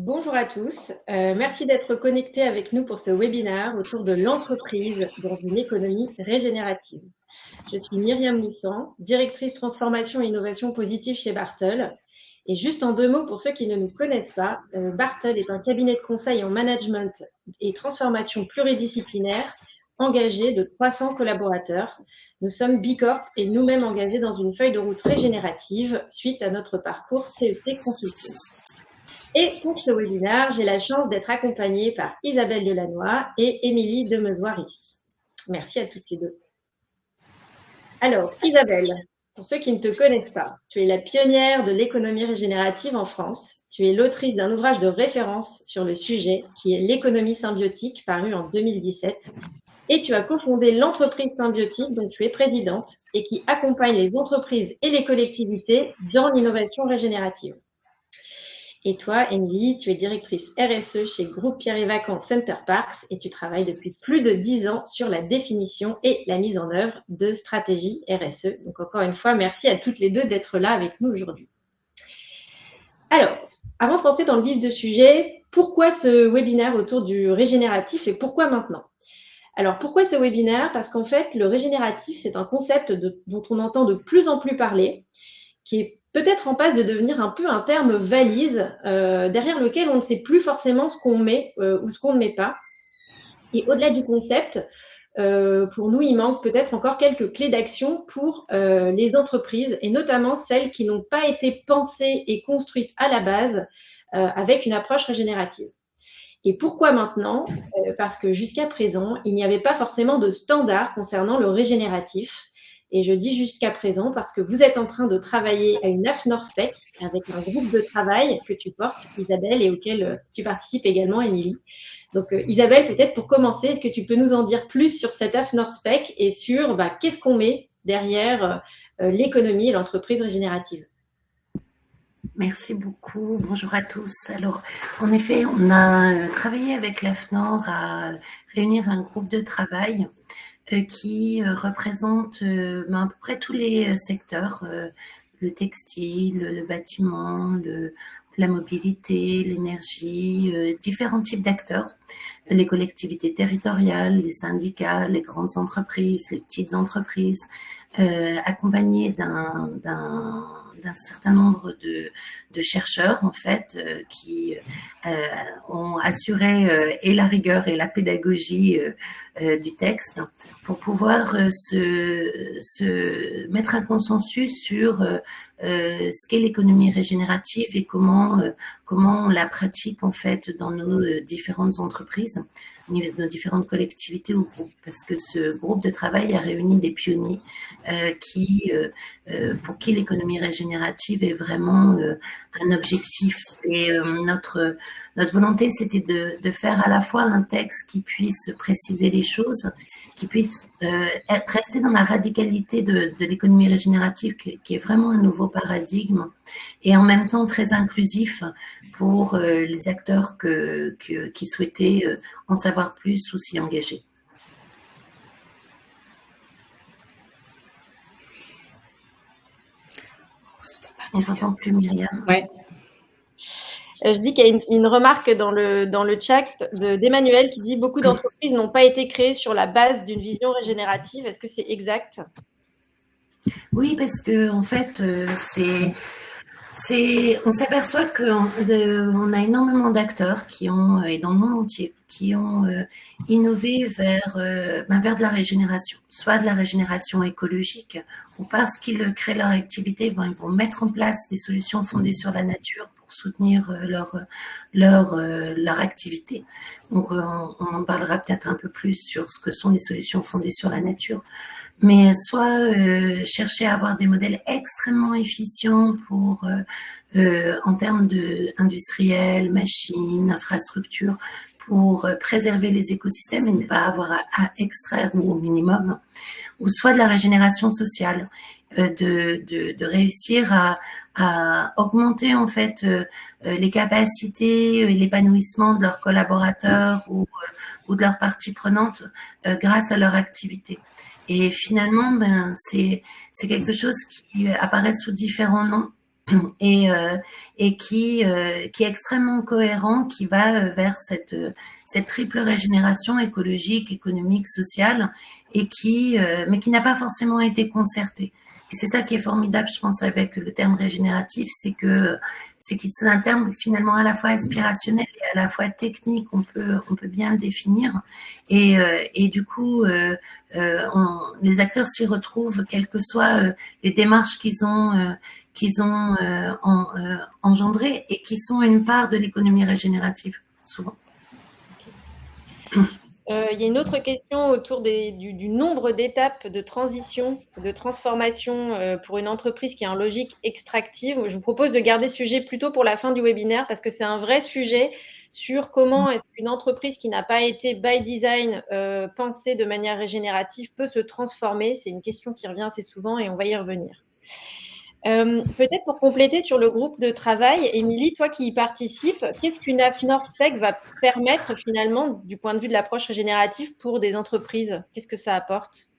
Bonjour à tous, merci d'être connectés avec nous pour ce webinaire autour de l'entreprise dans une économie régénérative. Je suis Myriam Moussan, directrice transformation et innovation positive chez Bartol. Et juste en 2 mots pour ceux qui ne nous connaissent pas, Bartol est un cabinet de conseil en management et transformation pluridisciplinaire engagé de 300 collaborateurs. Nous sommes Bicorp et nous-mêmes engagés dans une feuille de route régénérative suite à notre parcours CEC Consulting. Et pour ce webinaire, j'ai la chance d'être accompagnée par Isabelle Delannoy et Émilie Demezoiris. Merci à toutes les deux. Alors, Isabelle, pour ceux qui ne te connaissent pas, tu es la pionnière de l'économie régénérative en France. Tu es l'autrice d'un ouvrage de référence sur le sujet qui est l'économie symbiotique, paru en 2017. Et tu as cofondé l'entreprise symbiotique dont tu es présidente et qui accompagne les entreprises et les collectivités dans l'innovation régénérative. Et toi, Émilie, tu es directrice RSE chez Groupe Pierre et Vacances Center Parks et tu travailles depuis plus de 10 ans sur la définition et la mise en œuvre de stratégies RSE. Donc encore une fois, merci à toutes les deux d'être là avec nous aujourd'hui. Alors, avant de rentrer dans le vif du sujet, pourquoi ce webinaire autour du régénératif et pourquoi maintenant ? Alors, pourquoi ce webinaire ? Parce qu'en fait, le régénératif, c'est un concept dont on entend de plus en plus parler, qui est peut-être en passe de devenir un peu un terme valise derrière lequel on ne sait plus forcément ce qu'on met ou ce qu'on ne met pas. Et au-delà du concept, pour nous, il manque peut-être encore quelques clés d'action pour les entreprises et notamment celles qui n'ont pas été pensées et construites à la base avec une approche régénérative. Et pourquoi maintenant ? Parce que jusqu'à présent, il n'y avait pas forcément de standard concernant le régénératif. Et je dis jusqu'à présent parce que vous êtes en train de travailler à une AFNOR-SPEC avec un groupe de travail que tu portes, Isabelle, et auquel tu participes également, Émilie. Donc, Isabelle, peut-être pour commencer, est-ce que tu peux nous en dire plus sur cette AFNOR-SPEC et sur qu'est-ce qu'on met derrière l'économie et l'entreprise régénérative ? Merci beaucoup. Bonjour à tous. Alors, en effet, on a travaillé avec l'AFNOR à réunir un groupe de travail qui représente à peu près tous les secteurs, le textile, le bâtiment, la mobilité, l'énergie, différents types d'acteurs, les collectivités territoriales, les syndicats, les grandes entreprises, les petites entreprises, accompagnés d'un certain nombre de chercheurs en fait qui ont assuré et la rigueur et la pédagogie du texte pour pouvoir se mettre un consensus sur ce qu'est l'économie régénérative et comment on la pratique en fait dans nos différentes entreprises, nos différentes collectivités ou groupes, parce que ce groupe de travail a réuni des pionniers pour qui l'économie régénérative est vraiment un objectif. Et notre volonté, c'était de faire à la fois un texte qui puisse préciser les choses, qui puisse rester dans la radicalité de l'économie régénérative, qui est vraiment un nouveau paradigme, et en même temps très inclusif pour les acteurs qui souhaitaient en savoir plus ou s'y engager. On n'entend plus Myriam. Ouais. Je dis qu'il y a une remarque dans le chat d'Emmanuel qui dit « Beaucoup d'entreprises n'ont pas été créées sur la base d'une vision régénérative ». Est-ce que c'est exact ? Oui, parce que en fait, on s'aperçoit qu'on a énormément d'acteurs qui ont, et dans le monde entier, qui ont innové vers de la régénération, soit de la régénération écologique, ou parce qu'ils créent leur activité, ils vont mettre en place des solutions fondées sur la nature pour soutenir leur activité. Donc, on en parlera peut-être un peu plus sur ce que sont les solutions fondées sur la nature. Mais soit chercher à avoir des modèles extrêmement efficients pour en termes industriels, machines, infrastructures, pour préserver les écosystèmes et ne pas avoir à extraire au minimum, ou soit de la régénération sociale, de réussir à augmenter en fait les capacités et l'épanouissement de leurs collaborateurs ou de leurs parties prenantes grâce à leur activité. Et finalement, c'est quelque chose qui apparaît sous différents noms. et qui est extrêmement cohérent, qui va vers cette triple régénération écologique, économique, sociale, et mais qui n'a pas forcément été concerté. Et c'est ça qui est formidable, je pense, avec le terme régénératif, c'est que c'est un terme finalement à la fois aspirationnel et à la fois technique. On peut bien le définir. Et du coup, les acteurs s'y retrouvent, quelles que soient les démarches qu'ils ont engendrées et qui sont une part de l'économie régénérative, souvent. Il y a une autre question autour du nombre d'étapes de transition, de transformation pour une entreprise qui est en logique extractive. Je vous propose de garder ce sujet plutôt pour la fin du webinaire parce que c'est un vrai sujet sur comment est-ce qu'une entreprise qui n'a pas été by design pensée de manière régénérative peut se transformer. C'est une question qui revient assez souvent et on va y revenir. Peut-être pour compléter sur le groupe de travail, Émilie, toi qui y participes, qu'est-ce qu'une AFNOR-SPEC va permettre finalement du point de vue de l'approche régénérative pour des entreprises? Qu'est-ce que ça apporte?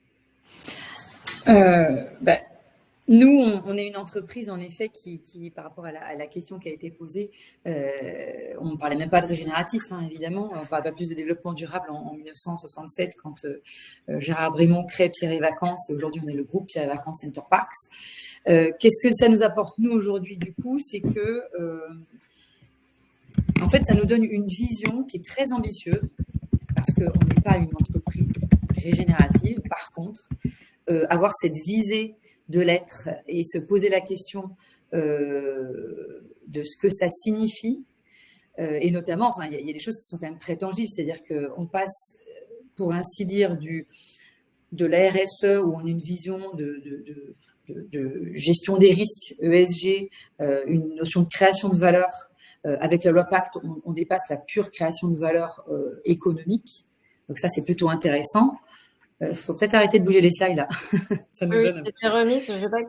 Nous, on est une entreprise en effet qui par rapport à la question qui a été posée, on ne parlait même pas de régénératif, hein, évidemment, on ne parle pas plus de développement durable en 1967 quand Gérard Brimont crée Pierre et Vacances, et aujourd'hui on est le groupe Pierre et Vacances Center Parks. Qu'est-ce que ça nous apporte nous aujourd'hui du coup? C'est que en fait ça nous donne une vision qui est très ambitieuse parce qu'on n'est pas une entreprise régénérative. Par contre, avoir cette visée de l'être et se poser la question de ce que ça signifie, et notamment, enfin, il y a des choses qui sont quand même très tangibles, c'est-à-dire qu'on passe, pour ainsi dire, de la RSE où on a une vision de gestion des risques, ESG, une notion de création de valeur. Avec la loi Pacte, on dépasse la pure création de valeur économique. Donc ça, c'est plutôt intéressant. Faut peut-être arrêter de bouger les slides là. Ça nous donne c'était remis, je sais pas.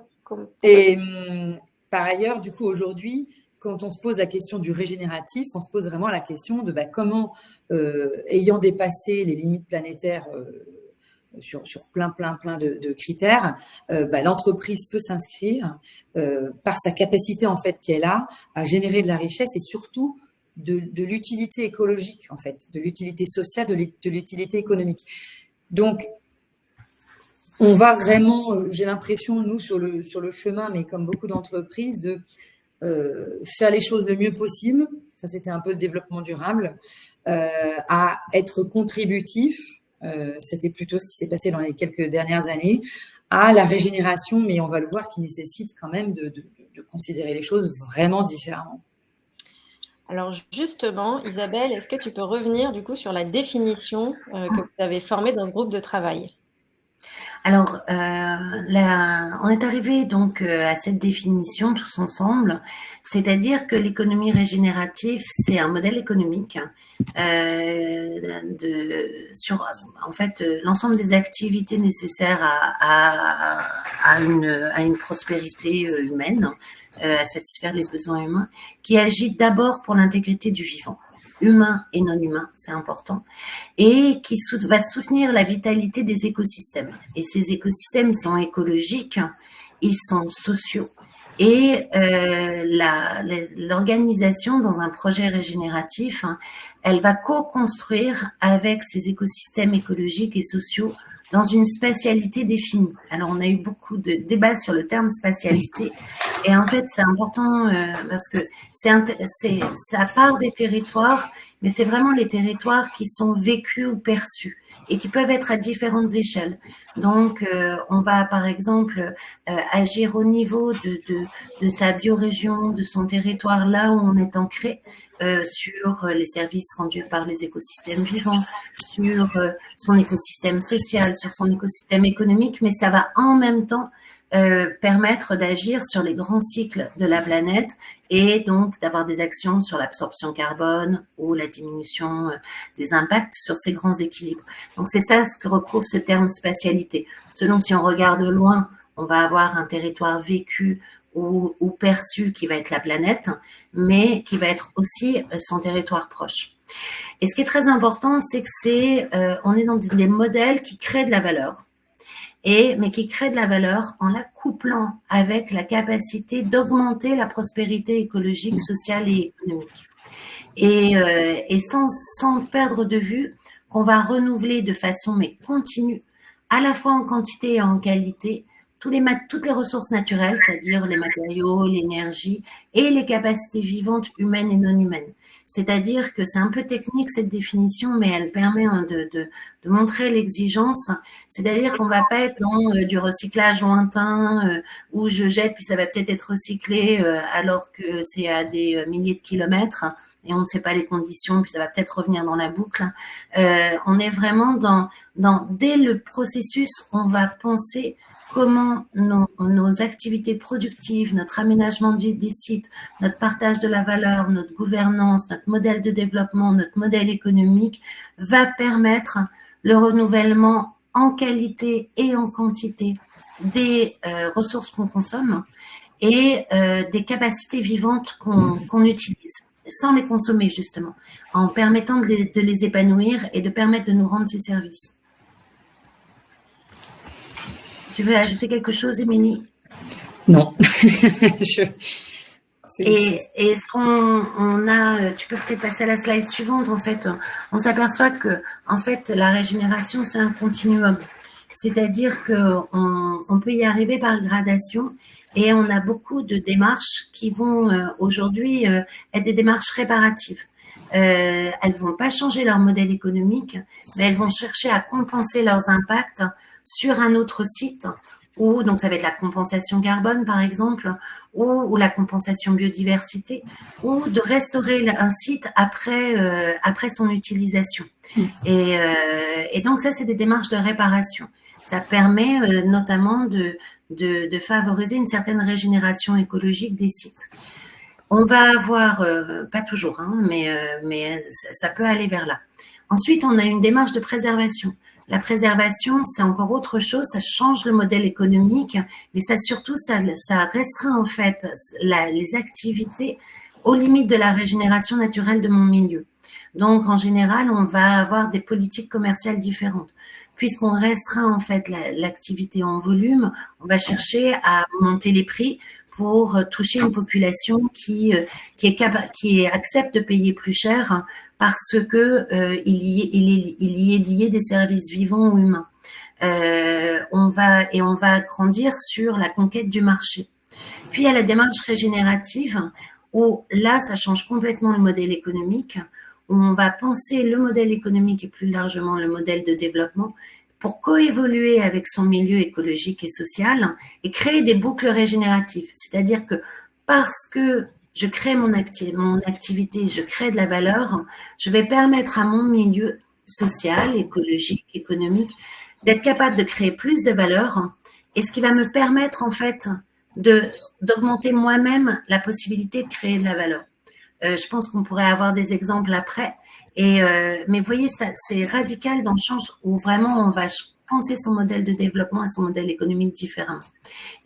Et par ailleurs, du coup, aujourd'hui, quand on se pose la question du régénératif, on se pose vraiment la question de comment, ayant dépassé les limites planétaires sur plein de critères, l'entreprise peut s'inscrire par sa capacité en fait qu'elle a à générer de la richesse et surtout de l'utilité écologique en fait, de l'utilité sociale, de l'utilité économique. Donc on va vraiment, j'ai l'impression, nous, sur le chemin, mais comme beaucoup d'entreprises, de faire les choses le mieux possible. Ça, c'était un peu le développement durable. À être contributif, c'était plutôt ce qui s'est passé dans les quelques dernières années, à la régénération, mais on va le voir, qui nécessite quand même de considérer les choses vraiment différemment. Alors justement, Isabelle, est-ce que tu peux revenir du coup sur la définition que vous avez formée dans le groupe de travail ? Alors, on est arrivé donc à cette définition tous ensemble, c'est-à-dire que l'économie régénérative, c'est un modèle économique sur en fait l'ensemble des activités nécessaires à une prospérité humaine, à satisfaire les besoins humains, qui agit d'abord pour l'intégrité du vivant, humain et non humain, c'est important, et qui va soutenir la vitalité des écosystèmes. Et ces écosystèmes sont écologiques, ils sont sociaux. Et l'organisation dans un projet régénératif, elle va co-construire avec ces écosystèmes écologiques et sociaux dans une spatialité définie. Alors, on a eu beaucoup de débats sur le terme spatialité. Et en fait, c'est important parce que ça part des territoires, mais c'est vraiment les territoires qui sont vécus ou perçus et qui peuvent être à différentes échelles. Donc, on va, par exemple, agir au niveau de sa biorégion, de son territoire, là où on est ancré, sur les services rendus par les écosystèmes vivants, sur son écosystème social, sur son écosystème économique, mais ça va en même temps permettre d'agir sur les grands cycles de la planète et donc d'avoir des actions sur l'absorption carbone ou la diminution des impacts sur ces grands équilibres. Donc c'est ça ce que recouvre ce terme spatialité. Selon si on regarde loin, on va avoir un territoire vécu ou perçu qui va être la planète, mais qui va être aussi son territoire proche. Et ce qui est très important, c'est que on est dans des modèles qui créent de la valeur. mais qui crée de la valeur en la couplant avec la capacité d'augmenter la prospérité écologique, sociale et économique. Et sans perdre de vue qu'on va renouveler de façon continue, à la fois en quantité et en qualité, toutes les ressources naturelles, c'est-à-dire les matériaux, l'énergie et les capacités vivantes humaines et non humaines. C'est-à-dire que c'est un peu technique cette définition, mais elle permet de montrer l'exigence. C'est-à-dire qu'on va pas être dans du recyclage lointain où je jette puis ça va peut-être être recyclé alors que c'est à des milliers de kilomètres et on ne sait pas les conditions puis ça va peut-être revenir dans la boucle. On est vraiment dès le processus, on va penser comment nos activités productives, notre aménagement des sites, notre partage de la valeur, notre gouvernance, notre modèle de développement, notre modèle économique va permettre le renouvellement en qualité et en quantité des ressources qu'on consomme et des capacités vivantes qu'on utilise, sans les consommer justement, en permettant de les épanouir et de permettre de nous rendre ces services. Tu veux ajouter quelque chose, Émilie? Non. Et ce qu'on a, tu peux peut-être passer à la slide suivante. En fait, on s'aperçoit que, en fait, la régénération, c'est un continuum. C'est-à-dire qu'on peut y arriver par gradation et on a beaucoup de démarches qui vont aujourd'hui être des démarches réparatives. Elles vont pas changer leur modèle économique, mais elles vont chercher à compenser leurs impacts sur un autre site, ou donc ça va être la compensation carbone par exemple, ou la compensation biodiversité, ou de restaurer un site après son utilisation. Et donc ça, c'est des démarches de réparation. Ça permet notamment de favoriser une certaine régénération écologique des sites. On va avoir, pas toujours, hein, mais ça peut aller vers là. Ensuite, on a une démarche de préservation. La préservation, c'est encore autre chose, ça change le modèle économique, mais ça surtout, ça restreint en fait les activités aux limites de la régénération naturelle de mon milieu. Donc, en général, on va avoir des politiques commerciales différentes. Puisqu'on restreint en fait l'activité en volume, on va chercher à monter les prix pour toucher une population qui accepte de payer plus cher parce que il y est lié des services vivants ou humains. On va grandir sur la conquête du marché. Puis il y a la démarche régénérative où là, ça change complètement le modèle économique, où on va penser le modèle économique et plus largement le modèle de développement pour coévoluer avec son milieu écologique et social et créer des boucles régénératives. C'est-à-dire que parce que je crée mon activité, je crée de la valeur, je vais permettre à mon milieu social, écologique, économique, d'être capable de créer plus de valeur et ce qui va me permettre en fait d'augmenter moi-même la possibilité de créer de la valeur. Je pense qu'on pourrait avoir des exemples après. Mais vous voyez, c'est radical dans le sens où vraiment on va penser son modèle de développement et son modèle économique différemment.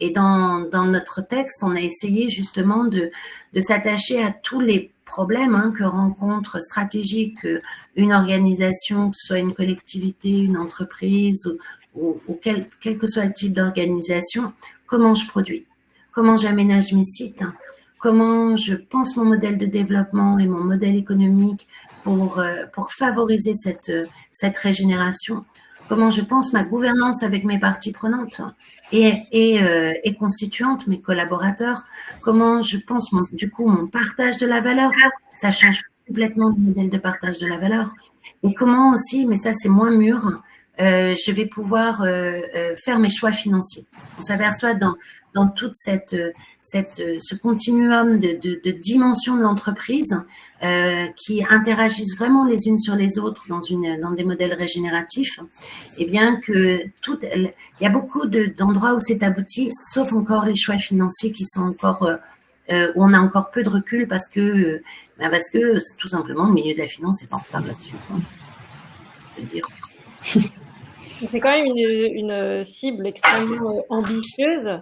Et dans notre texte, on a essayé justement de s'attacher à tous les problèmes que rencontre stratégique une organisation, que ce soit une collectivité, une entreprise ou quel que soit le type d'organisation. Comment je produis, comment j'aménage mes sites, comment je pense mon modèle de développement et mon modèle économique pour favoriser cette régénération, comment je pense ma gouvernance avec mes parties prenantes et constituantes, mes collaborateurs, comment je pense mon partage de la valeur, ça change complètement le modèle de partage de la valeur, et comment aussi, mais ça c'est moins mûr, je vais pouvoir faire mes choix financiers. On s'aperçoit dans toute ce continuum de dimensions de l'entreprise qui interagissent vraiment les unes sur les autres dans des modèles régénératifs, et bien que il y a beaucoup d'endroits où c'est abouti, sauf encore les choix financiers qui sont encore où on a encore peu de recul parce que tout simplement le milieu de la finance est en retard là-dessus. Je veux dire. C'est quand même une cible extrêmement ambitieuse.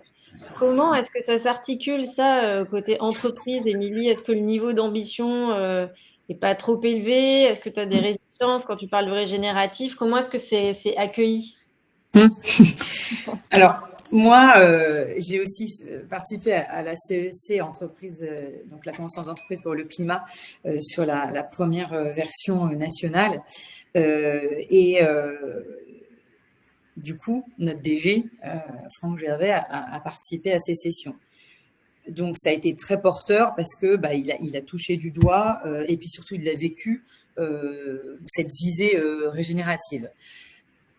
Comment est-ce que ça s'articule, ça, côté entreprise, Émilie? Est-ce que le niveau d'ambition n'est pas trop élevé? Est-ce que tu as des résistances quand tu parles de régénératif? Comment est-ce que c'est accueilli? Alors, moi, j'ai aussi participé à la CEC entreprise, donc la Convention des entreprises pour le climat, sur la première version nationale. Du coup, notre DG, Franck Gervais, a participé à ces sessions. Donc, ça a été très porteur parce que il a touché du doigt et puis surtout, il a vécu cette visée régénérative.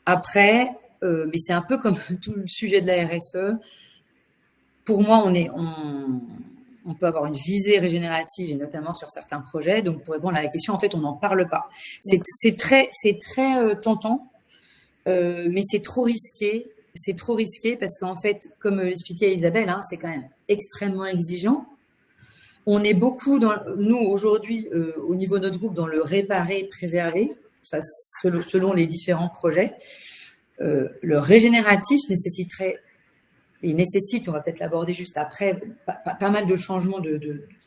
Après, mais c'est un peu comme tout le sujet de la RSE. Pour moi, on peut avoir une visée régénérative, et notamment sur certains projets. Donc, pour répondre à la question, en fait, on n'en parle pas. C'est très tentant, mais c'est trop risqué. C'est trop risqué parce qu'en fait, comme l'expliquait Isabelle, c'est quand même extrêmement exigeant. On est beaucoup, nous, aujourd'hui, au niveau de notre groupe, dans le réparer, préserver, ça, selon les différents projets. Le régénératif nécessite, on va peut-être l'aborder juste après, pas mal de changements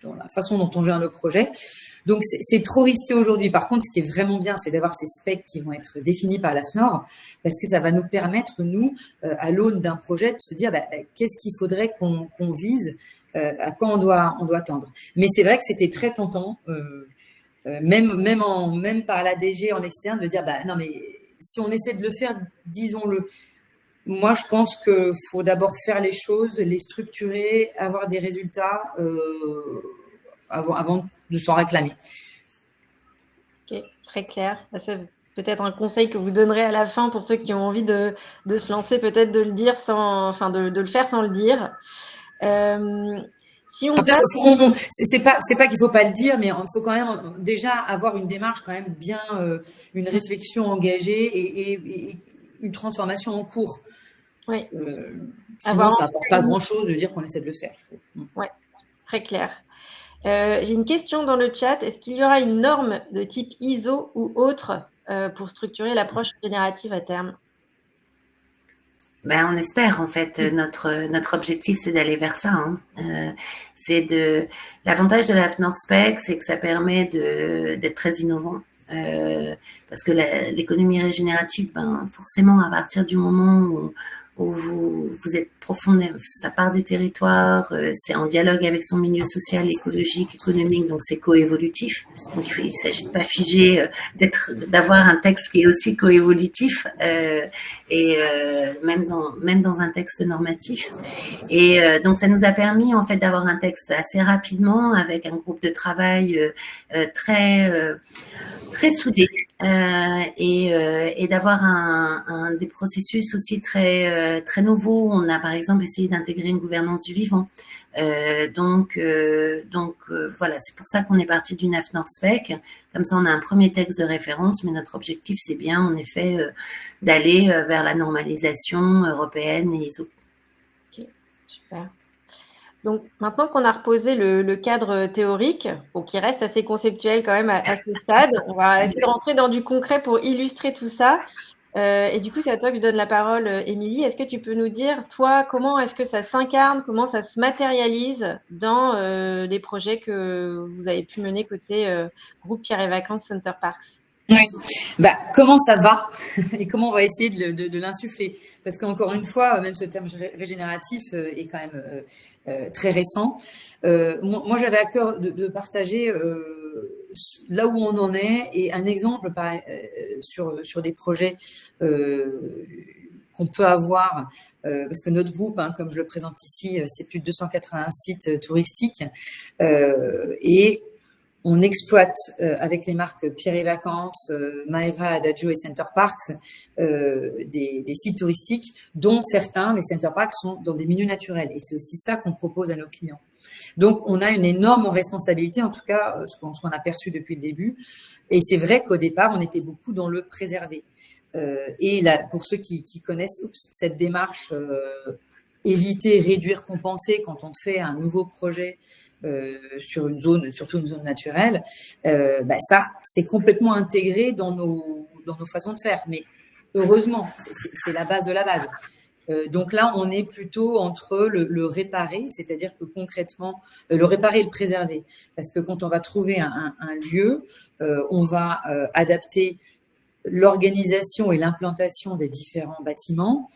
dans la façon dont on gère nos projets. Donc, c'est trop risqué aujourd'hui. Par contre, ce qui est vraiment bien, c'est d'avoir ces specs qui vont être définis par l'AFNOR, parce que ça va nous permettre, nous, à l'aune d'un projet, de se dire qu'est-ce qu'il faudrait qu'on vise, à quoi on doit tendre. Mais c'est vrai que c'était très tentant, même par la DG en externe, de dire non, mais si on essaie de le faire, disons-le. Moi, je pense qu'il faut d'abord faire les choses, les structurer, avoir des résultats avant de s'en réclamer. Ok, très clair. C'est peut-être un conseil que vous donnerez à la fin pour ceux qui ont envie de se lancer, peut-être de le dire de le faire sans le dire. Si on c'est pas qu'il faut pas le dire, mais il faut quand même déjà avoir une démarche quand même bien, une réflexion engagée et une transformation en cours. Oui. Sinon, ça n'apporte pas grand-chose de dire qu'on essaie de le faire, je trouve. Oui, très clair. J'ai une question dans le chat. Est-ce qu'il y aura une norme de type ISO ou autre pour structurer l'approche générative à terme? On espère, en fait. Notre objectif, c'est d'aller vers ça. L'avantage de l'AFNOR Spec, c'est que ça permet d'être très innovant. Parce que l'économie régénérative, forcément, à partir du moment où vous êtes profondément, ça part des territoires, c'est en dialogue avec son milieu social, écologique, économique, donc c'est coévolutif. Donc il s'agit de pas figer, d'avoir un texte qui est aussi coévolutif même dans un texte normatif. Et donc ça nous a permis en fait d'avoir un texte assez rapidement avec un groupe de travail très soudé. Et d'avoir des processus aussi très nouveaux. On a par exemple essayé d'intégrer une gouvernance du vivant. Donc voilà, c'est pour ça qu'on est parti d'une AFNOR Spec. Comme ça, on a un premier texte de référence, mais notre objectif, c'est bien en effet d'aller vers la normalisation européenne et ISO. Ok, super. Donc, maintenant qu'on a reposé le cadre théorique, qui reste assez conceptuel quand même à ce stade, on va essayer de rentrer dans du concret pour illustrer tout ça. Et du coup, c'est à toi que je donne la parole, Émilie. Est-ce que tu peux nous dire, toi, comment est-ce que ça s'incarne, comment ça se matérialise dans les projets que vous avez pu mener côté groupe Pierre et Vacances Center Parcs? Oui. Comment ça va et comment on va essayer de l'insuffler? Parce qu'encore une fois, même ce terme régénératif est quand même très récent. Moi, j'avais à cœur de partager là où on en est et un exemple sur des projets qu'on peut avoir, parce que notre groupe, comme je le présente ici, c'est plus de 280 sites touristiques et on exploite avec les marques Pierre et Vacances, Maeva, Adagio et Center Parcs des sites touristiques dont certains, les Center Parcs, sont dans des milieux naturels. Et c'est aussi ça qu'on propose à nos clients. Donc, on a une énorme responsabilité, en tout cas, ce qu'on a perçu depuis le début. Et c'est vrai qu'au départ, on était beaucoup dans le préserver. Et là, pour ceux qui connaissent cette démarche éviter, réduire, compenser quand on fait un nouveau projet sur une zone, surtout une zone naturelle, ça, c'est complètement intégré dans nos façons de faire. Mais heureusement, c'est la base de la base. Donc là, on est plutôt entre le réparer, c'est-à-dire que concrètement, le réparer et le préserver. Parce que quand on va trouver un lieu, on va adapter l'organisation et l'implantation des différents bâtiments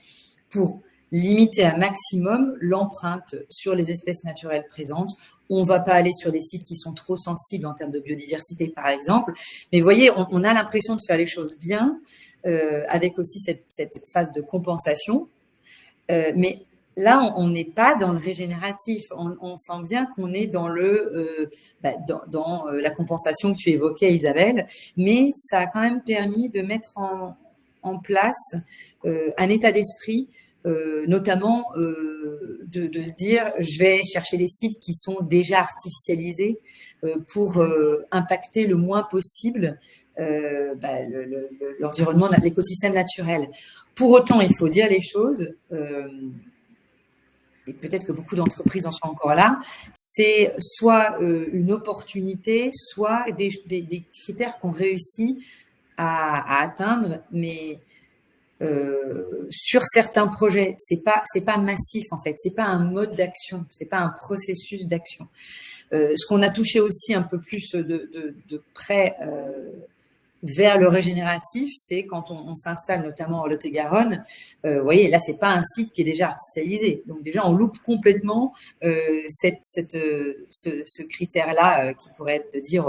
pour limiter un maximum l'empreinte sur les espèces naturelles présentes. On ne va pas aller sur des sites qui sont trop sensibles en termes de biodiversité, par exemple. Mais vous voyez, on a l'impression de faire les choses bien, avec aussi cette phase de compensation. Mais là, on n'est pas dans le régénératif. On sent bien qu'on est dans dans la compensation que tu évoquais, Isabelle. Mais ça a quand même permis de mettre en place un état d'esprit, notamment de se dire, je vais chercher des sites qui sont déjà artificialisés pour impacter le moins possible l'environnement, l'écosystème naturel. Pour autant, il faut dire les choses, et peut-être que beaucoup d'entreprises en sont encore là, c'est soit une opportunité, soit des critères qu'on réussit à atteindre, mais sur certains projets, c'est pas massif en fait, c'est pas un mode d'action, c'est pas un processus d'action. Ce qu'on a touché aussi un peu plus de près vers le régénératif, c'est quand on s'installe notamment en Lot-et-Garonne. Vous voyez, là, c'est pas un site qui est déjà artificialisé. Donc déjà, on loupe complètement ce critère-là qui pourrait être de dire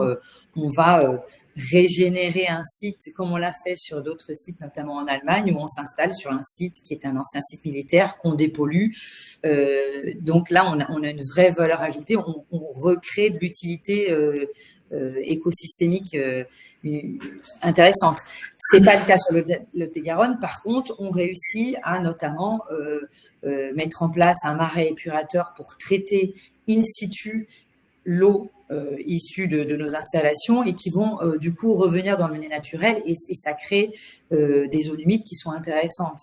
on va régénérer un site comme on l'a fait sur d'autres sites, notamment en Allemagne, où on s'installe sur un site qui est un ancien site militaire qu'on dépollue. Donc là, on a une vraie valeur ajoutée. On recrée de l'utilité écosystémique intéressante. C'est pas le cas sur le Lot-et-Garonne. Par contre, on réussit à notamment mettre en place un marais épurateur pour traiter in situ l'eau issue de nos installations et qui vont du coup revenir dans le milieu naturel et ça crée des zones humides qui sont intéressantes.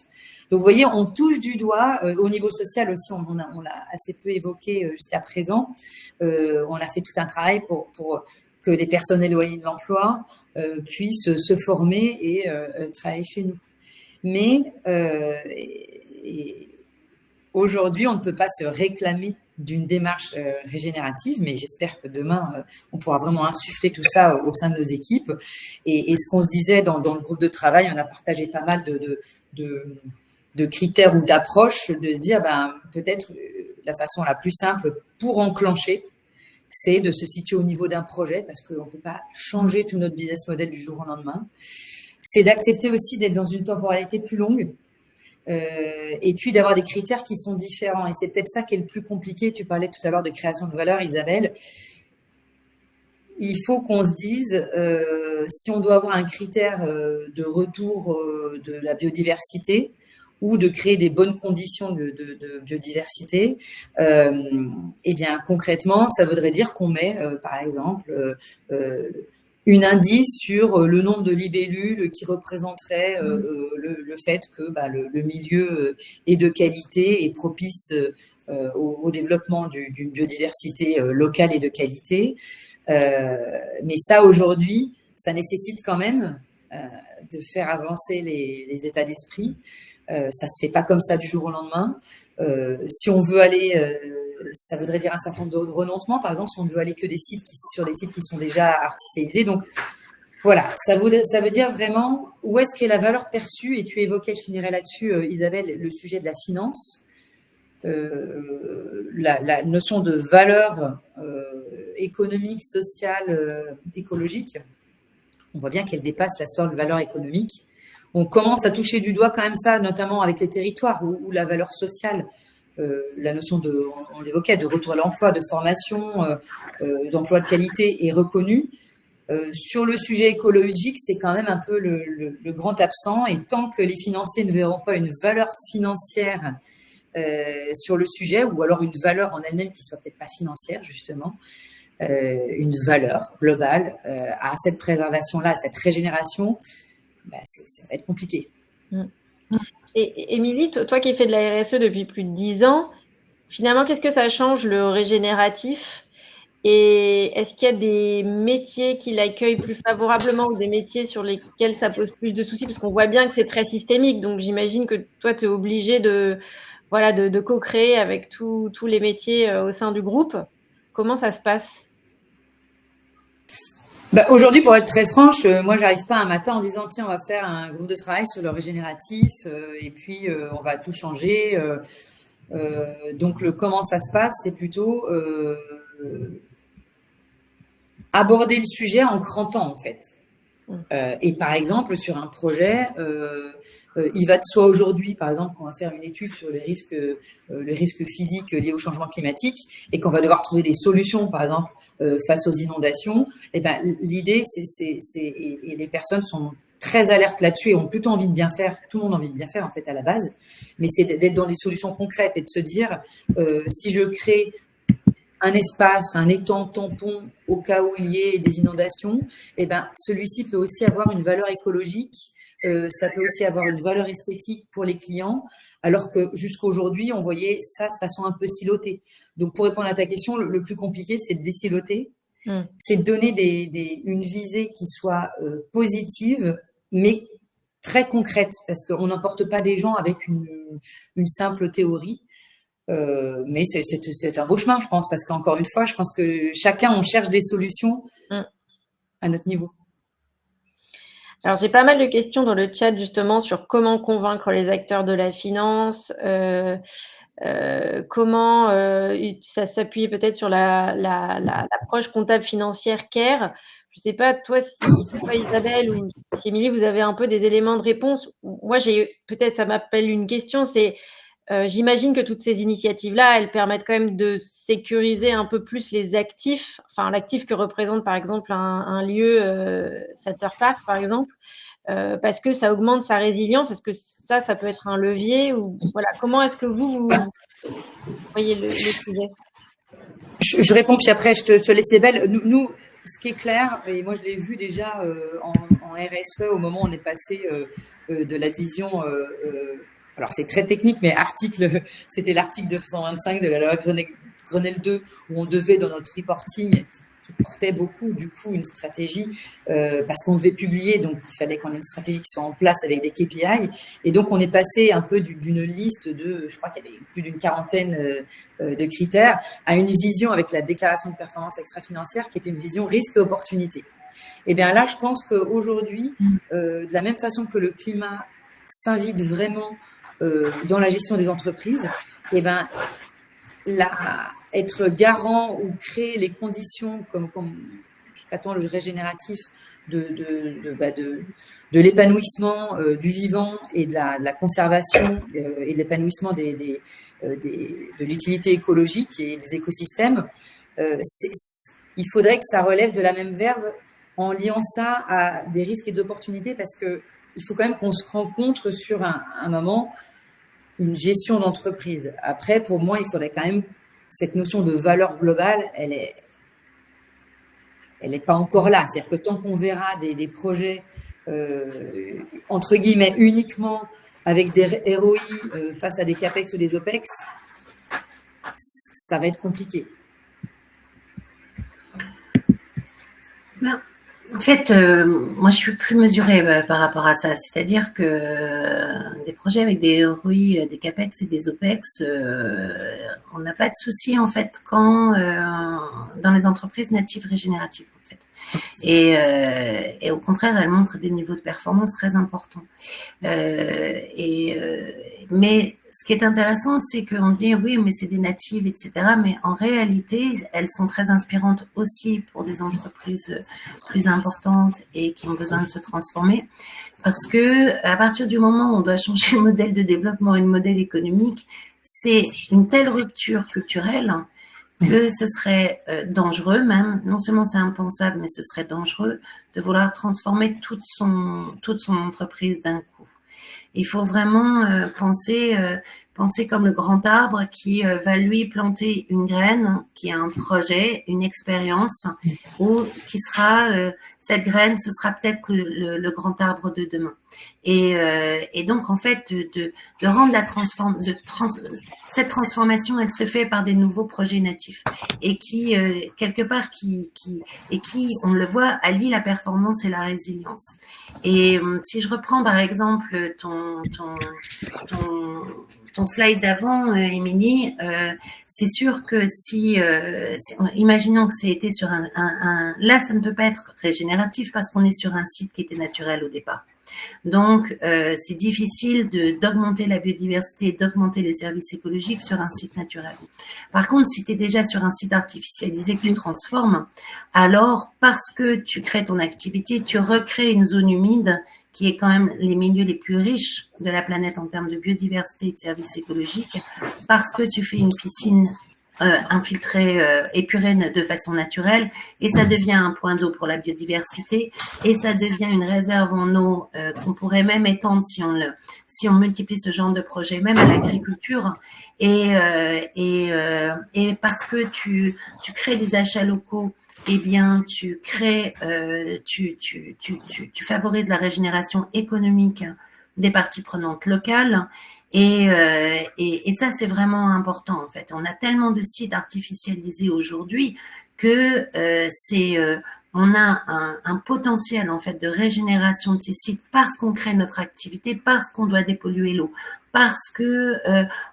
Donc, vous voyez, on touche du doigt. Au niveau social aussi, on l'a assez peu évoqué jusqu'à présent. On a fait tout un travail pour que les personnes éloignées de l'emploi puissent se former et travailler chez nous. Mais aujourd'hui, on ne peut pas se réclamer d'une démarche régénérative, mais j'espère que demain, on pourra vraiment insuffler tout ça au sein de nos équipes. Et ce qu'on se disait dans le groupe de travail, on a partagé pas mal de critères ou d'approches, de se dire, peut-être la façon la plus simple pour enclencher, c'est de se situer au niveau d'un projet, parce qu'on ne peut pas changer tout notre business model du jour au lendemain. C'est d'accepter aussi d'être dans une temporalité plus longue, et puis d'avoir des critères qui sont différents. Et c'est peut-être ça qui est le plus compliqué. Tu parlais tout à l'heure de création de valeur, Isabelle. Il faut qu'on se dise, si on doit avoir un critère de retour de la biodiversité ou de créer des bonnes conditions de biodiversité, eh bien concrètement, ça voudrait dire qu'on met, par exemple, une indice sur le nombre de libellules qui représenterait le fait que le milieu est de qualité et propice au développement d'une biodiversité locale et de qualité. Mais ça, aujourd'hui, ça nécessite quand même de faire avancer les états d'esprit. Ça se fait pas comme ça du jour au lendemain. Si on veut aller, ça voudrait dire un certain nombre de renoncements. Par exemple, si on ne veut aller que sur des sites qui sont déjà artificialisés. Donc, voilà, ça veut dire vraiment où est-ce qu'est la valeur perçue. Et tu évoquais, je finirai là-dessus, Isabelle, le sujet de la finance. La notion de valeur économique, sociale, écologique, on voit bien qu'elle dépasse la seule valeur économique. On commence à toucher du doigt quand même ça, notamment avec les territoires où la valeur sociale, la notion on l'évoquait, de retour à l'emploi, de formation, d'emploi de qualité est reconnue. Sur le sujet écologique, c'est quand même un peu le grand absent. Et tant que les financiers ne verront pas une valeur financière sur le sujet, ou alors une valeur en elle-même qui soit peut-être pas financière, justement, une valeur globale à cette préservation-là, à cette régénération, ça va être compliqué. Et Émilie, toi qui fais de la RSE depuis plus de 10 ans, finalement, qu'est-ce que ça change le régénératif? Et est-ce qu'il y a des métiers qui l'accueillent plus favorablement ou des métiers sur lesquels ça pose plus de soucis? Parce qu'on voit bien que c'est très systémique. Donc, j'imagine que toi, tu es obligé de co-créer avec tous les métiers au sein du groupe. Comment ça se passe? Aujourd'hui, pour être très franche, moi, j'arrive pas un matin en disant tiens, on va faire un groupe de travail sur le régénératif et puis on va tout changer. Donc, comment ça se passe, c'est plutôt aborder le sujet en crantant, en fait. Et par exemple, sur un projet, il va de soi aujourd'hui, par exemple, qu'on va faire une étude sur les risques physiques liés au changement climatique et qu'on va devoir trouver des solutions, par exemple, face aux inondations. Et ben, l'idée, et les personnes sont très alertes là-dessus et ont plutôt envie de bien faire. Tout le monde a envie de bien faire, en fait, à la base. Mais c'est d'être dans des solutions concrètes et de se dire, si je crée un espace, un étang tampon au cas où il y ait des inondations, et ben, celui-ci peut aussi avoir une valeur écologique, ça peut aussi avoir une valeur esthétique pour les clients, alors que jusqu'à aujourd'hui, on voyait ça de façon un peu silotée. Donc, pour répondre à ta question, le plus compliqué, c'est de désiloter, c'est de donner une visée qui soit positive, mais très concrète, parce qu'on n'emporte pas des gens avec une simple théorie. Mais c'est un beau chemin, je pense, parce qu'encore une fois, je pense que chacun, on cherche des solutions à notre niveau. Alors, j'ai pas mal de questions dans le chat justement sur comment convaincre les acteurs de la finance, comment ça s'appuie peut-être sur l'approche comptable financière CARE. Je sais pas, toi, Isabelle ou si Émilie, vous avez un peu des éléments de réponse. Moi, peut-être ça m'appelle une question, c'est j'imagine que toutes ces initiatives-là, elles permettent quand même de sécuriser un peu plus les actifs, enfin l'actif que représente par exemple un lieu, Center Park par exemple, parce que ça augmente sa résilience. Est-ce que ça peut être un levier ou voilà, comment est-ce que vous voyez le sujet? Je réponds, puis après je te laisse Isabelle. Nous, ce qui est clair, et moi je l'ai vu déjà en RSE au moment où on est passé de la vision. Alors c'est très technique, mais c'était l'article 225 de la loi Grenelle 2 où on devait dans notre reporting qui portait beaucoup du coup une stratégie parce qu'on devait publier, donc il fallait qu'on ait une stratégie qui soit en place avec des KPI. Et donc on est passé un peu d'une liste de, je crois qu'il y avait plus d'une quarantaine de critères à une vision avec la déclaration de performance extra-financière qui était une vision risque et opportunité. Et bien là, je pense qu'aujourd'hui, de la même façon que le climat s'invite vraiment dans la gestion des entreprises, et ben être garant ou créer les conditions comme jusqu'à temps le régénératif de l'épanouissement du vivant et de la conservation et de l'épanouissement de l'utilité écologique et des écosystèmes, il faudrait que ça relève de la même verve en liant ça à des risques et des opportunités parce que il faut quand même qu'on se rencontre sur un moment une gestion d'entreprise. Après, pour moi, il faudrait quand même cette notion de valeur globale, elle est pas encore là. C'est-à-dire que tant qu'on verra des projets entre guillemets uniquement avec des ROI face à des CAPEX ou des OPEX, ça va être compliqué. En fait, moi, je suis plus mesurée par rapport à ça. C'est-à-dire que des projets avec des ROI, des CAPEX et des OPEX, on n'a pas de souci, en fait, quand dans les entreprises natives régénératives, en fait. Et au contraire, elles montrent des niveaux de performance très importants. Mais ce qui est intéressant, c'est qu'on dit oui, mais c'est des natives, etc. Mais en réalité, elles sont très inspirantes aussi pour des entreprises plus importantes et qui ont besoin de se transformer. Parce que à partir du moment où on doit changer le modèle de développement et le modèle économique, c'est une telle rupture culturelle que ce serait dangereux même. Non seulement c'est impensable, mais ce serait dangereux de vouloir transformer toute son entreprise d'un coup. Il faut vraiment penser comme le grand arbre qui va lui planter une graine, qui a un projet, une expérience, ou qui sera cette graine, ce sera peut-être le grand arbre de demain. Et donc en fait de rendre cette transformation, elle se fait par des nouveaux projets natifs et qui quelque part qui on le voit allie la performance et la résilience. Et si je reprends par exemple ton slide d'avant, Émilie, c'est sûr que si, imaginons que c'était sur là, ça ne peut pas être régénératif parce qu'on est sur un site qui était naturel au départ. Donc, c'est difficile d'augmenter la biodiversité, d'augmenter les services écologiques sur un site naturel. Par contre, si tu es déjà sur un site artificialisé que tu transformes, alors parce que tu crées ton activité, tu recrées une zone humide qui est quand même les milieux les plus riches de la planète en termes de biodiversité et de services écologiques, parce que tu fais une piscine infiltrée, épurée de façon naturelle, et ça devient un point d'eau pour la biodiversité, et ça devient une réserve en eau qu'on pourrait même étendre si on multiplie ce genre de projet, même à l'agriculture, et parce que tu crées des achats locaux, eh bien, tu favorises la régénération économique des parties prenantes locales. Et ça, c'est vraiment important, en fait. On a tellement de sites artificialisés aujourd'hui que on a un potentiel, en fait, de régénération de ces sites parce qu'on crée notre activité, parce qu'on doit dépolluer l'eau, parce que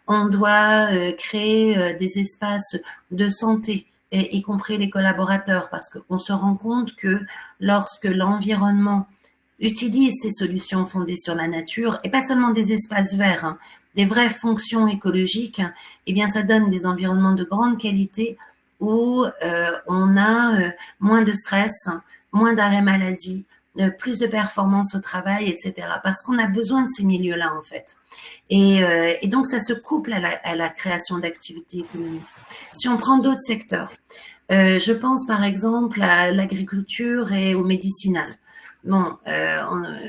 on doit créer des espaces de santé, y compris les collaborateurs, parce qu'on se rend compte que lorsque l'environnement utilise ces solutions fondées sur la nature, et pas seulement des espaces verts, des vraies fonctions écologiques, eh bien ça donne des environnements de grande qualité où on a moins de stress, moins d'arrêt maladie, plus de performance au travail, etc. Parce qu'on a besoin de ces milieux-là, en fait. Et donc, ça se couple à la création d'activités économiques. Si on prend d'autres secteurs, je pense par exemple à l'agriculture et au médicinal. Bon,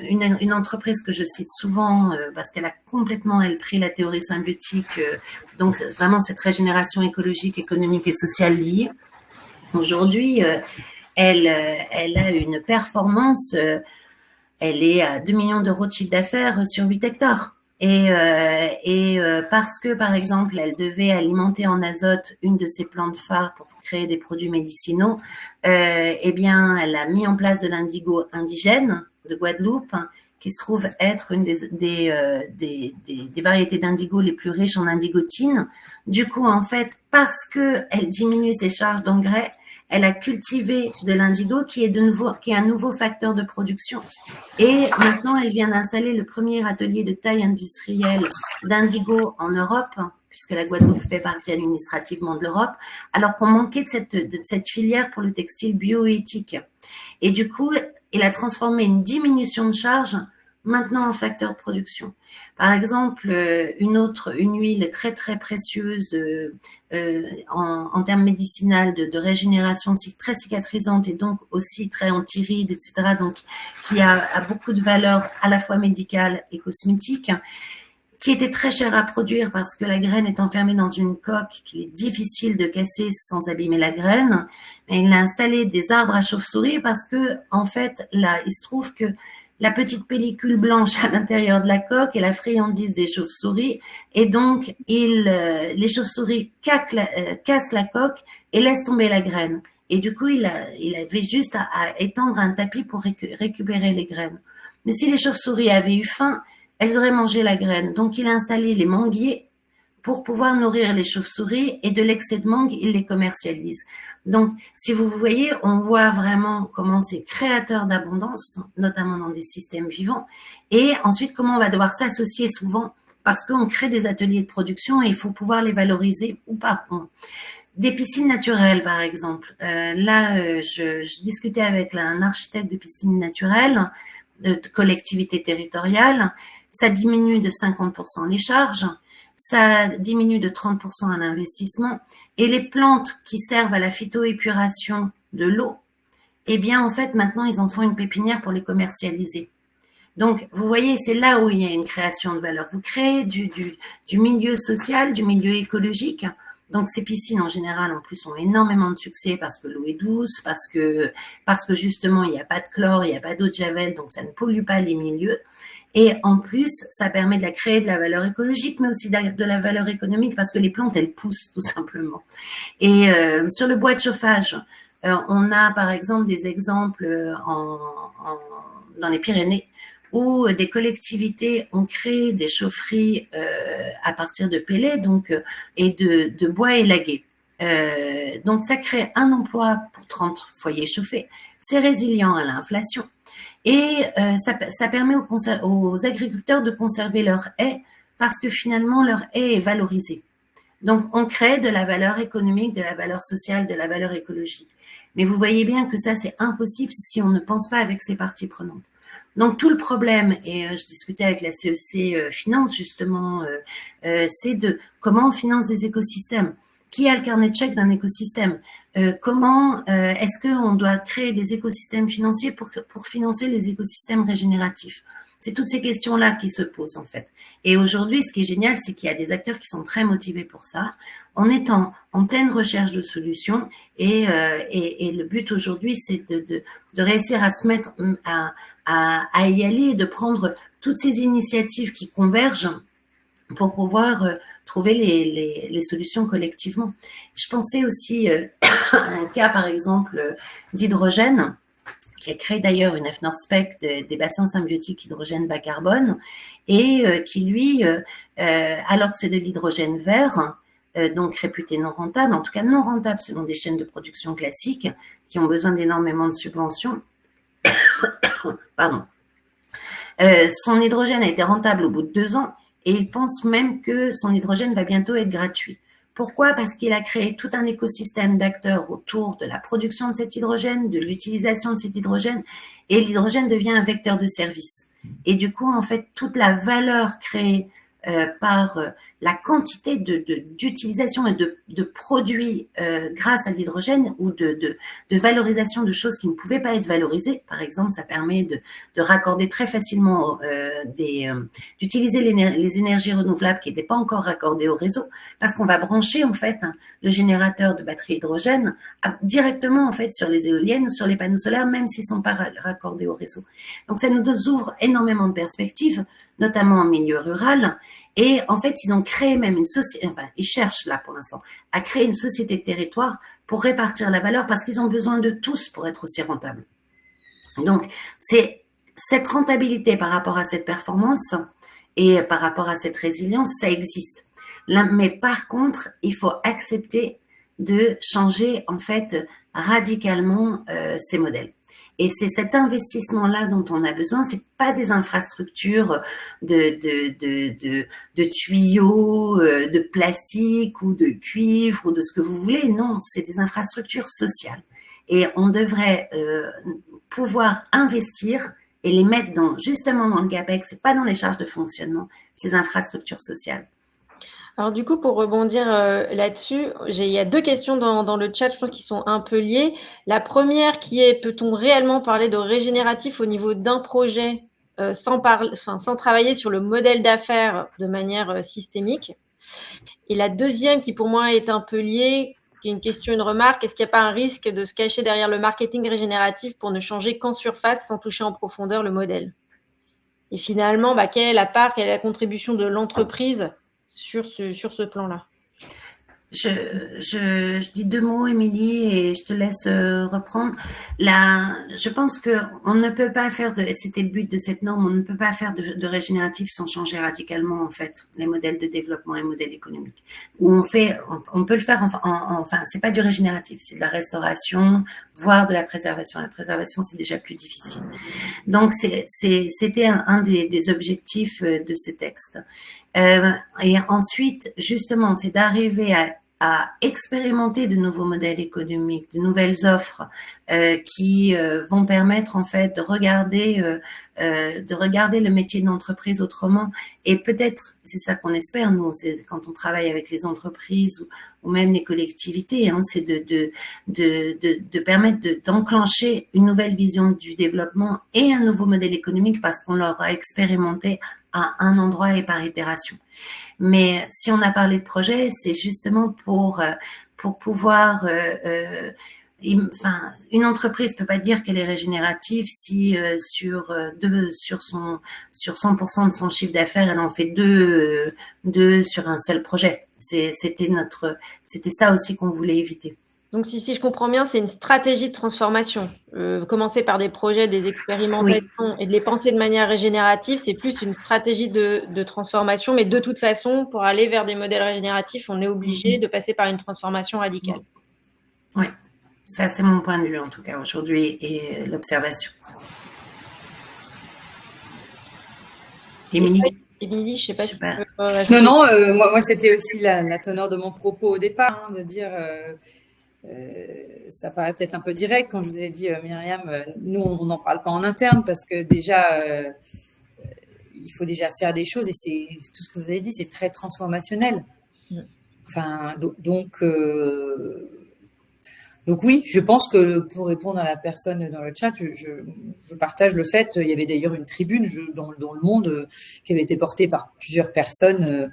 une entreprise que je cite souvent parce qu'elle a complètement, pris la théorie symbiotique, donc vraiment cette régénération écologique, économique et sociale liée. Aujourd'hui, elle a une performance, elle est à 2 millions d'euros de chiffre d'affaires sur 8 hectares. Et parce que, par exemple, elle devait alimenter en azote une de ses plantes phares pour créer des produits médicinaux, eh bien, elle a mis en place de l'indigo indigène de Guadeloupe, qui se trouve être une des variétés d'indigo les plus riches en indigotine. Du coup, en fait, parce que elle diminue ses charges d'engrais, elle a cultivé de l'indigo qui est un nouveau facteur de production. Et maintenant, elle vient d'installer le premier atelier de taille industrielle d'indigo en Europe, puisque la Guadeloupe fait partie administrativement de l'Europe, alors qu'on manquait de cette filière pour le textile bioéthique. Et du coup, il a transformé une diminution de charge maintenant en facteur de production. Par exemple, une huile très très précieuse en termes médicinaux de régénération, très cicatrisante et donc aussi très anti-rides, etc. Donc qui a beaucoup de valeur à la fois médicale et cosmétique, qui était très cher à produire parce que la graine est enfermée dans une coque qu'il est difficile de casser sans abîmer la graine. Et il a installé des arbres à chauve-souris parce que en fait là, il se trouve que la petite pellicule blanche à l'intérieur de la coque est la friandise des chauves-souris, et donc les chauves-souris cassent la coque et laissent tomber la graine. Et du coup, il avait juste à étendre un tapis pour récupérer les graines. Mais si les chauves-souris avaient eu faim, elles auraient mangé la graine. Donc, il a installé les manguiers pour pouvoir nourrir les chauves-souris, et de l'excès de mangue, il les commercialise. Donc, si vous voyez, on voit vraiment comment c'est créateur d'abondance, notamment dans des systèmes vivants, et ensuite comment on va devoir s'associer souvent parce qu'on crée des ateliers de production et il faut pouvoir les valoriser ou pas. Des piscines naturelles, par exemple. Je discutais avec un architecte de piscines naturelles, de collectivité territoriale. Ça diminue de 50% les charges, ça diminue de 30% à l'investissement. Et les plantes qui servent à la phytoépuration de l'eau, eh bien, en fait, maintenant, ils en font une pépinière pour les commercialiser. Donc, vous voyez, c'est là où il y a une création de valeur. Vous créez du milieu social, du milieu écologique. Donc, ces piscines, en général, en plus, ont énormément de succès parce que l'eau est douce, parce que justement, il n'y a pas de chlore, il n'y a pas d'eau de javel, donc ça ne pollue pas les milieux. Et en plus, ça permet de créer de la valeur écologique, mais aussi de la valeur économique parce que les plantes, elles poussent tout simplement. Et sur le bois de chauffage, on a par exemple des exemples dans les Pyrénées où des collectivités ont créé des chaufferies à partir de pellets et de bois élagué. Donc ça crée un emploi pour 30 foyers chauffés. C'est résilient à l'inflation. Et ça permet aux agriculteurs de conserver leur haie parce que finalement leur haie est valorisée. Donc on crée de la valeur économique, de la valeur sociale, de la valeur écologique. Mais vous voyez bien que ça c'est impossible si on ne pense pas avec ces parties prenantes. Donc tout le problème, et je discutais avec la CEC Finance justement, c'est de comment on finance des écosystèmes. Qui a le carnet de chèques d'un écosystème? Comment est-ce qu'on doit créer des écosystèmes financiers pour financer les écosystèmes régénératifs? C'est toutes ces questions-là qui se posent en fait. Et aujourd'hui, ce qui est génial, c'est qu'il y a des acteurs qui sont très motivés pour ça. On est en pleine recherche de solutions et le but aujourd'hui, c'est de réussir à se mettre à y aller et de prendre toutes ces initiatives qui convergent pour pouvoir trouver les solutions collectivement. Je pensais aussi à un cas, par exemple, d'hydrogène, qui a créé d'ailleurs une FNORSPEC des bassins symbiotiques hydrogène bas carbone, et qui, lui, alors que c'est de l'hydrogène vert, donc réputé non rentable, en tout cas non rentable selon des chaînes de production classiques, qui ont besoin d'énormément de subventions, pardon. Son hydrogène a été rentable au bout de 2 ans, et il pense même que son hydrogène va bientôt être gratuit. Pourquoi? Parce qu'il a créé tout un écosystème d'acteurs autour de la production de cet hydrogène, de l'utilisation de cet hydrogène, et l'hydrogène devient un vecteur de service. Et du coup, en fait, toute la valeur créée par la quantité d'utilisation et de produits grâce à l'hydrogène ou de valorisation de choses qui ne pouvaient pas être valorisées. Par exemple, ça permet de raccorder très facilement d'utiliser les énergies renouvelables qui n'étaient pas encore raccordées au réseau, parce qu'on va brancher en fait le générateur de batterie hydrogène directement en fait sur les éoliennes ou sur les panneaux solaires, même s'ils sont pas raccordés au réseau. Donc ça nous ouvre énormément de perspectives, notamment en milieu rural. Et en fait, ils ont créé même une société, enfin, ils cherchent là pour l'instant à créer une société de territoire pour répartir la valeur parce qu'ils ont besoin de tous pour être aussi rentables. Donc, c'est cette rentabilité par rapport à cette performance et par rapport à cette résilience, ça existe. Mais par contre, il faut accepter de changer en fait radicalement ces modèles. Et c'est cet investissement-là dont on a besoin. C'est pas des infrastructures de tuyaux, de plastique ou de cuivre ou de ce que vous voulez. Non, c'est des infrastructures sociales. Et on devrait pouvoir investir et les mettre justement dans le GAPEX, c'est pas dans les charges de fonctionnement, ces infrastructures sociales. Alors du coup, pour rebondir là-dessus, il y a 2 questions dans le chat, je pense, qui sont un peu liées. La première qui est, peut-on réellement parler de régénératif au niveau d'un projet sans travailler sur le modèle d'affaires de manière systémique? Et la deuxième qui pour moi est un peu liée, qui est une question, une remarque, est-ce qu'il n'y a pas un risque de se cacher derrière le marketing régénératif pour ne changer qu'en surface sans toucher en profondeur le modèle? Et finalement, quelle est la part, quelle est la contribution de l'entreprise sur ce plan-là? Je dis 2 mots, Émilie, et je te laisse reprendre. Je pense que on ne peut pas faire c'était le but de cette norme, on ne peut pas faire de régénératif sans changer radicalement en fait les modèles de développement et les modèles économiques. Où on peut le faire enfin c'est pas du régénératif, c'est de la restauration, voire de la préservation. La préservation c'est déjà plus difficile. Donc c'était un des objectifs de ce texte. Et ensuite, justement, c'est d'arriver à expérimenter de nouveaux modèles économiques, de nouvelles offres qui vont permettre en fait de regarder le métier d'entreprise autrement. Et peut-être, c'est ça qu'on espère nous, c'est quand on travaille avec les entreprises ou même les collectivités, c'est de permettre d'enclencher une nouvelle vision du développement et un nouveau modèle économique parce qu'on l'aura expérimenté à un endroit et par itération. Mais si on a parlé de projet, c'est justement pour pouvoir une entreprise peut pas dire qu'elle est régénérative si sur 100% de son chiffre d'affaires, elle en fait deux sur un seul projet. C'était ça aussi qu'on voulait éviter. Donc, si je comprends bien, c'est une stratégie de transformation. Commencer par des projets, des expérimentations et de les penser de manière régénérative, c'est plus une stratégie de transformation. Mais de toute façon, pour aller vers des modèles régénératifs, on est obligé de passer par une transformation radicale. Oui, ça c'est mon point de vue en tout cas aujourd'hui et l'observation. Émilie ? Émilie, je ne sais pas si tu peux ajouter. Non, moi c'était aussi la teneur de mon propos au départ, de dire... ça paraît peut-être un peu direct quand je vous ai dit, Myriam, nous, on n'en parle pas en interne parce que déjà, il faut déjà faire des choses et c'est tout ce que vous avez dit, c'est très transformationnel. Enfin, donc oui, je pense que pour répondre à la personne dans le chat, je partage le fait, il y avait d'ailleurs une tribune dans le monde qui avait été portée par plusieurs personnes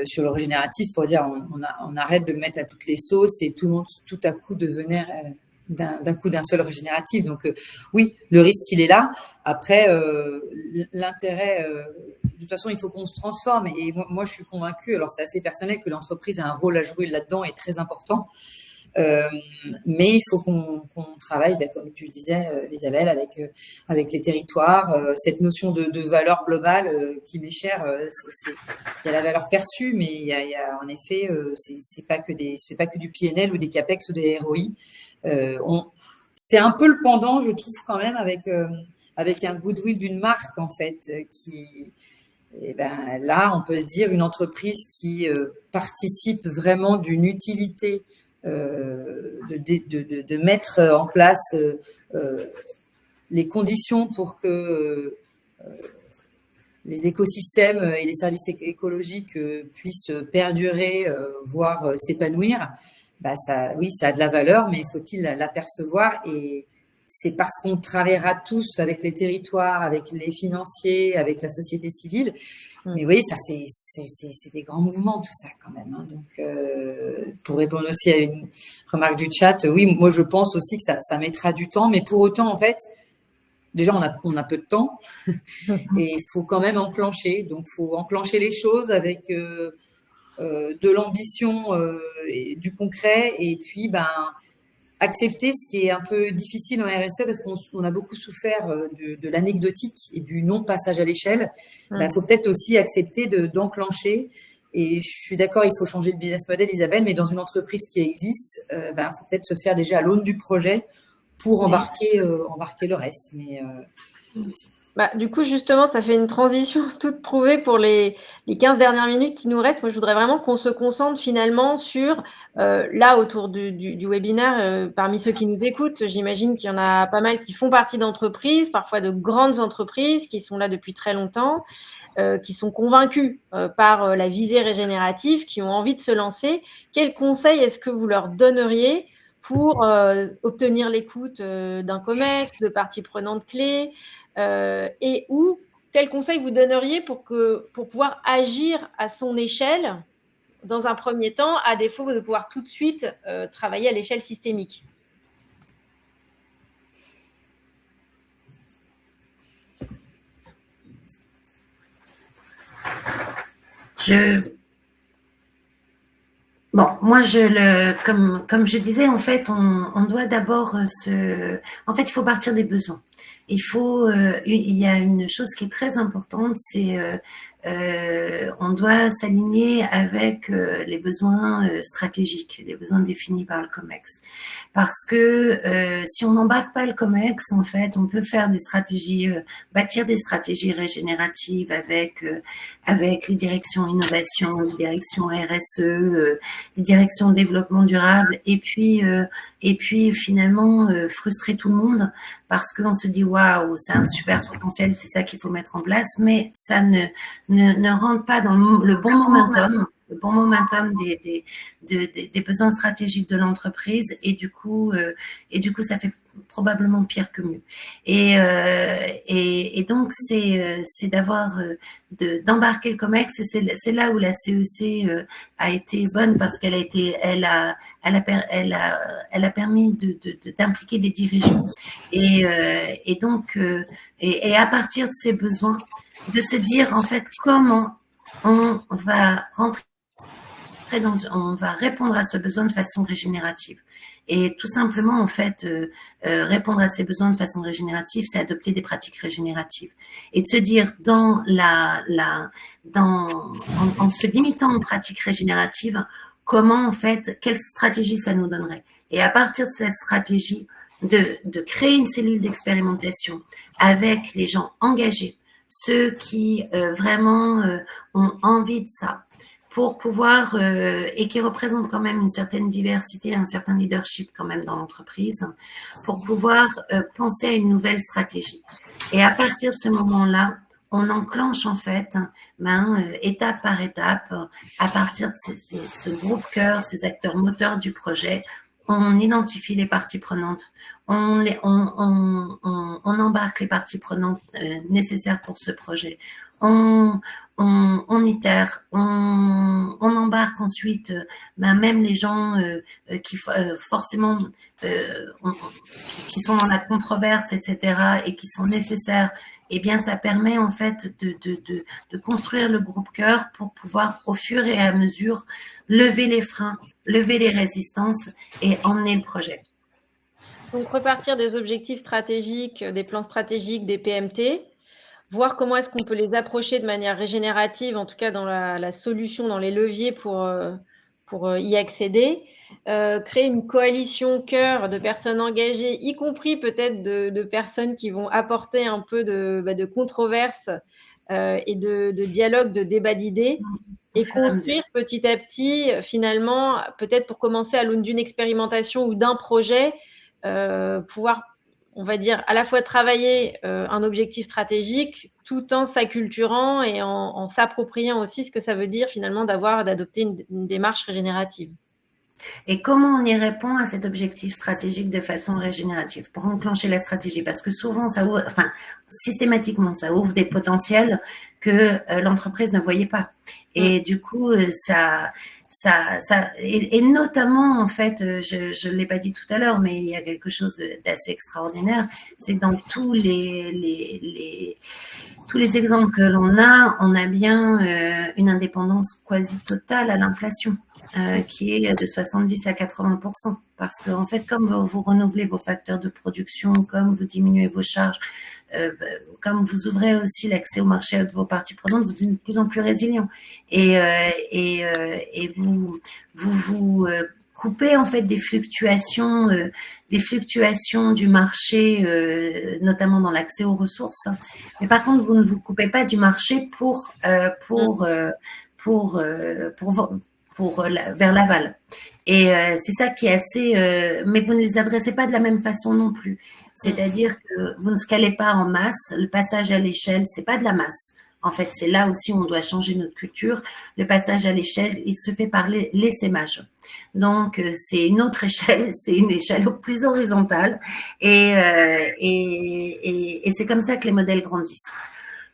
sur le régénératif pour dire on arrête de le mettre à toutes les sauces et tout le monde tout à coup devenir d'un seul régénératif. Donc oui, le risque il est là. Après, l'intérêt, de toute façon, il faut qu'on se transforme. Et moi, je suis convaincue, alors c'est assez personnel, que l'entreprise a un rôle à jouer là-dedans et très important. Mais il faut qu'on travaille, comme tu le disais, Isabelle, avec les territoires. Cette notion de valeur globale qui m'est chère, il y a la valeur perçue, mais il y a en effet, c'est pas que du PNL ou des CAPEX ou des ROI. C'est un peu le pendant, je trouve quand même, avec un goodwill d'une marque en fait, qui et là, on peut se dire une entreprise qui participe vraiment d'une utilité. De mettre en place les conditions pour que les écosystèmes et les services écologiques puissent perdurer, voire s'épanouir, ça a de la valeur, mais faut-il l'apercevoir? Et c'est parce qu'on travaillera tous avec les territoires, avec les financiers, avec la société civile. Mais vous voyez, c'est des grands mouvements, tout ça, quand même. Hein. Donc, pour répondre aussi à une remarque du chat, oui, moi, je pense aussi que ça mettra du temps. Mais pour autant, en fait, déjà, on a peu de temps. Et il faut quand même enclencher. Donc, il faut enclencher les choses avec de l'ambition et du concret. Et puis, accepter ce qui est un peu difficile en RSE parce qu'on a beaucoup souffert de l'anecdotique et du non-passage à l'échelle. Il faut peut-être aussi accepter d'enclencher. Et je suis d'accord, il faut changer le business model, Isabelle, mais dans une entreprise qui existe, il faut peut-être se faire déjà à l'aune du projet pour embarquer le reste. Mais, du coup, justement, ça fait une transition toute trouvée pour les 15 dernières minutes qui nous restent. Moi, je voudrais vraiment qu'on se concentre finalement sur, là, autour du webinaire, parmi ceux qui nous écoutent, j'imagine qu'il y en a pas mal qui font partie d'entreprises, parfois de grandes entreprises, qui sont là depuis très longtemps, qui sont convaincus par la visée régénérative, qui ont envie de se lancer. Quels conseils est-ce que vous leur donneriez pour obtenir l'écoute d'un COMEX, de parties prenantes clés, et quel conseil vous donneriez pour pouvoir agir à son échelle dans un premier temps, à défaut de pouvoir tout de suite travailler à l'échelle systémique? Bon, moi, comme je disais, en fait, on doit d'abord en fait, il faut partir des besoins. Il y a une chose qui est très importante, c'est on doit s'aligner avec les besoins stratégiques, les besoins définis par le COMEX. Parce que si on n'embarque pas le COMEX, en fait, on peut faire des stratégies, bâtir des stratégies régénératives avec les directions innovation, les directions RSE, les directions développement durable, et puis finalement frustrer tout le monde parce qu'on se dit waouh, c'est un super potentiel, c'est ça qu'il faut mettre en place, mais ça ne rentre pas dans le bon momentum des besoins stratégiques de l'entreprise, et du coup ça fait probablement pire que mieux. Et donc c'est d'embarquer le COMEX, et c'est là où la CEC a été bonne, parce elle a permis d'impliquer des dirigeants, et donc à partir de ces besoins, de se dire en fait comment on va rentrer on va répondre à ce besoin de façon régénérative. Et tout simplement, en fait, répondre à ces besoins de façon régénérative, c'est adopter des pratiques régénératives. Et de se dire, en se limitant aux pratiques régénératives, comment, en fait, quelle stratégie ça nous donnerait. Et à partir de cette stratégie, de créer une cellule d'expérimentation avec les gens engagés, ceux qui vraiment ont envie de ça, pour pouvoir, et qui représentent quand même une certaine diversité, un certain leadership quand même dans l'entreprise, pour pouvoir penser à une nouvelle stratégie. Et à partir de ce moment-là, on enclenche en fait, étape par étape, à partir de ce groupe cœur, ces acteurs moteurs du projet, on identifie les parties prenantes, on embarque les parties prenantes nécessaires pour ce projet. On itère, on embarque ensuite même les gens qui forcément qui sont dans la controverse, etc., et qui sont nécessaires. Eh bien, ça permet en fait de construire le groupe cœur pour pouvoir, au fur et à mesure, lever les freins, lever les résistances et emmener le projet. Donc, repartir des objectifs stratégiques, des plans stratégiques, des PMT, voir comment est-ce qu'on peut les approcher de manière régénérative, en tout cas dans la solution, dans les leviers pour y accéder. Créer une coalition cœur de personnes engagées, y compris peut-être de personnes qui vont apporter un peu de controverse et de dialogue, de débat d'idées, et construire petit à petit, finalement, peut-être pour commencer à l'aune d'une expérimentation ou d'un projet, pouvoir, on va dire, à la fois travailler un objectif stratégique tout en s'acculturant et en s'appropriant aussi ce que ça veut dire finalement d'adopter une démarche régénérative. Et comment on y répond à cet objectif stratégique de façon régénérative pour enclencher la stratégie? Parce que souvent, systématiquement, ça ouvre des potentiels que l'entreprise ne voyait pas. Et du coup, et notamment, en fait, je l'ai pas dit tout à l'heure, mais il y a quelque chose d'assez extraordinaire, c'est que dans tous les exemples que l'on a, on a bien une indépendance quasi totale à l'inflation. Qui est de 70 à 80%. Parce que, en fait, comme vous renouvelez vos facteurs de production, comme vous diminuez vos charges, comme vous ouvrez aussi l'accès au marché de vos parties prenantes, vous devenez de plus en plus résilient. Et vous coupez, en fait, des fluctuations du marché, notamment dans l'accès aux ressources. Mais par contre, vous ne vous coupez pas du marché vers l'aval. Et c'est ça qui est assez... mais vous ne les adressez pas de la même façon non plus. C'est-à-dire que vous ne scalez pas en masse. Le passage à l'échelle, c'est pas de la masse. En fait, c'est là aussi où on doit changer notre culture. Le passage à l'échelle, il se fait par l'essaimage. Donc, c'est une autre échelle, c'est une échelle plus horizontale. Et c'est comme ça que les modèles grandissent.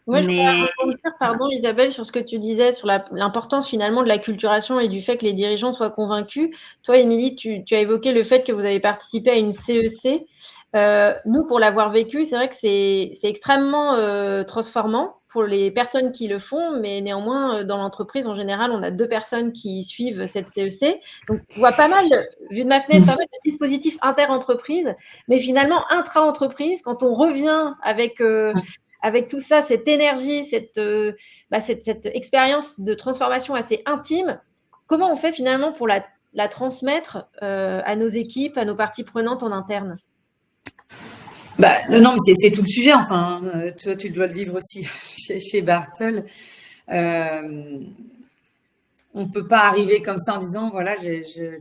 Moi, je voudrais rebondir, pardon Isabelle, sur ce que tu disais, sur l'importance finalement de l'acculturation et du fait que les dirigeants soient convaincus. Toi, Émilie, tu as évoqué le fait que vous avez participé à une CEC. Nous, pour l'avoir vécu, c'est vrai que c'est extrêmement transformant pour les personnes qui le font, mais néanmoins, dans l'entreprise, en général, on a 2 personnes qui suivent cette CEC. Donc, on voit pas mal, vu de ma fenêtre, pas mal de dispositifs inter-entreprises, mais finalement, intra-entreprise, quand on revient avec tout ça, cette énergie, cette expérience de transformation assez intime, comment on fait finalement pour la transmettre à nos équipes, à nos parties prenantes en interne? Non, mais c'est tout le sujet. Enfin, toi, tu dois le vivre aussi chez Bartol. On peut pas arriver comme ça en disant, voilà,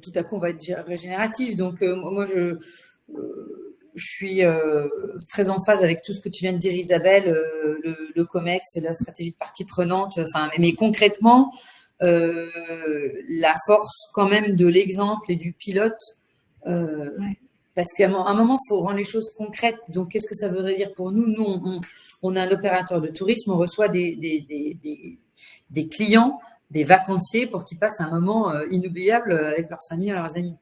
tout à coup, on va être régénératif. Donc, moi, je suis très en phase avec tout ce que tu viens de dire, Isabelle, le COMEX, la stratégie de partie prenante. Enfin, mais concrètement, la force quand même de l'exemple et du pilote. Parce qu'à un moment, il faut rendre les choses concrètes. Donc, qu'est-ce que ça voudrait dire pour nous? Nous, on est un opérateur de tourisme, on reçoit des clients, des vacanciers pour qu'ils passent un moment inoubliable avec leur famille et leurs amis.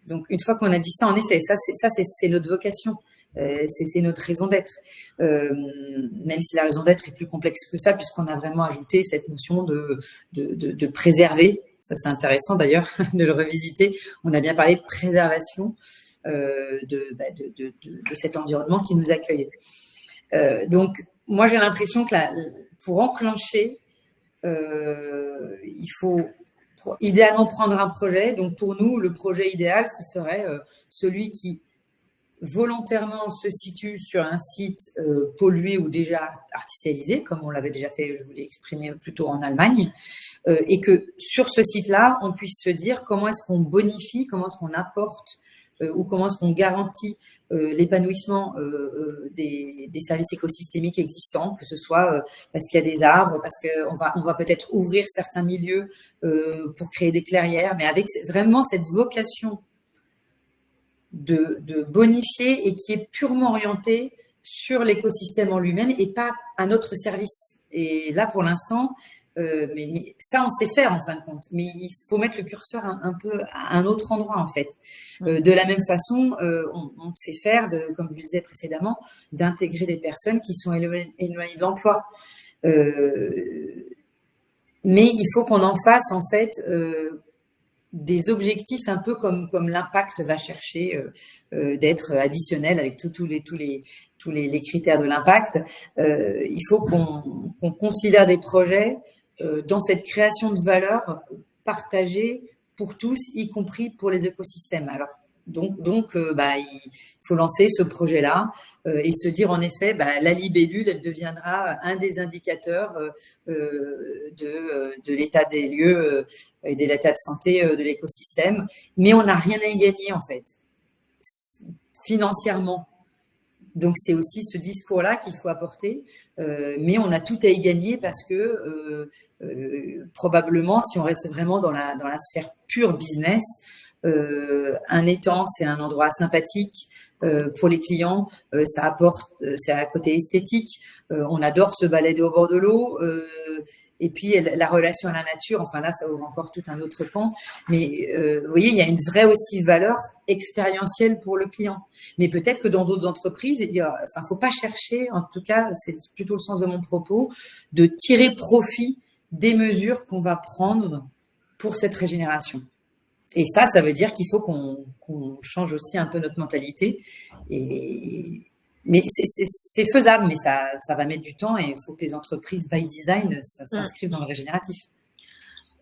Donc, une fois qu'on a dit ça, en effet, ça c'est notre vocation, c'est notre raison d'être. Même si la raison d'être est plus complexe que ça, puisqu'on a vraiment ajouté cette notion de préserver Ça, c'est intéressant d'ailleurs de le revisiter. On a bien parlé de préservation de cet environnement qui nous accueille. Donc, moi, j'ai l'impression que pour enclencher, il faut idéalement prendre un projet. Donc, pour nous, le projet idéal, ce serait celui qui volontairement se situe sur un site pollué ou déjà artificialisé, comme on l'avait déjà fait, je vous l'ai exprimé plutôt en Allemagne, et que sur ce site-là, on puisse se dire comment est-ce qu'on bonifie, comment est-ce qu'on apporte ou comment est-ce qu'on garantit l'épanouissement des services écosystémiques existants, que ce soit parce qu'il y a des arbres, parce qu'on va peut-être ouvrir certains milieux pour créer des clairières, mais avec vraiment cette vocation de bonifier et qui est purement orientée sur l'écosystème en lui-même et pas à notre service. Et là, pour l'instant, mais ça, on sait faire en fin de compte. Mais il faut mettre le curseur un peu à un autre endroit, en fait. De la même façon, on sait faire, comme je le disais précédemment, d'intégrer des personnes qui sont éloignées de l'emploi. Mais il faut qu'on en fasse, en fait, des objectifs un peu comme l'impact va chercher d'être additionnel avec tous les critères de l'impact. Il faut qu'on considère des projets dans cette création de valeur partagée pour tous, y compris pour les écosystèmes. Alors, donc il faut lancer ce projet-là et se dire en effet, la libellule, elle deviendra un des indicateurs de l'état des lieux et de l'état de santé de l'écosystème. Mais on n'a rien à y gagner en fait, financièrement. Donc c'est aussi ce discours-là qu'il faut apporter, mais on a tout à y gagner parce que probablement, si on reste vraiment dans la sphère pure business, un étang, c'est un endroit sympathique pour les clients, ça apporte, c'est à côté esthétique, on adore se balader au bord de l'eau, et puis la relation à la nature, enfin là, ça ouvre encore tout un autre pan, mais vous voyez, il y a une vraie aussi valeur expérientielle pour le client. Mais peut-être que dans d'autres entreprises, faut pas chercher, en tout cas, c'est plutôt le sens de mon propos, de tirer profit des mesures qu'on va prendre pour cette régénération. Et ça veut dire qu'il faut qu'on change aussi un peu notre mentalité. Mais c'est faisable, mais ça va mettre du temps et il faut que les entreprises by design s'inscrivent dans le régénératif.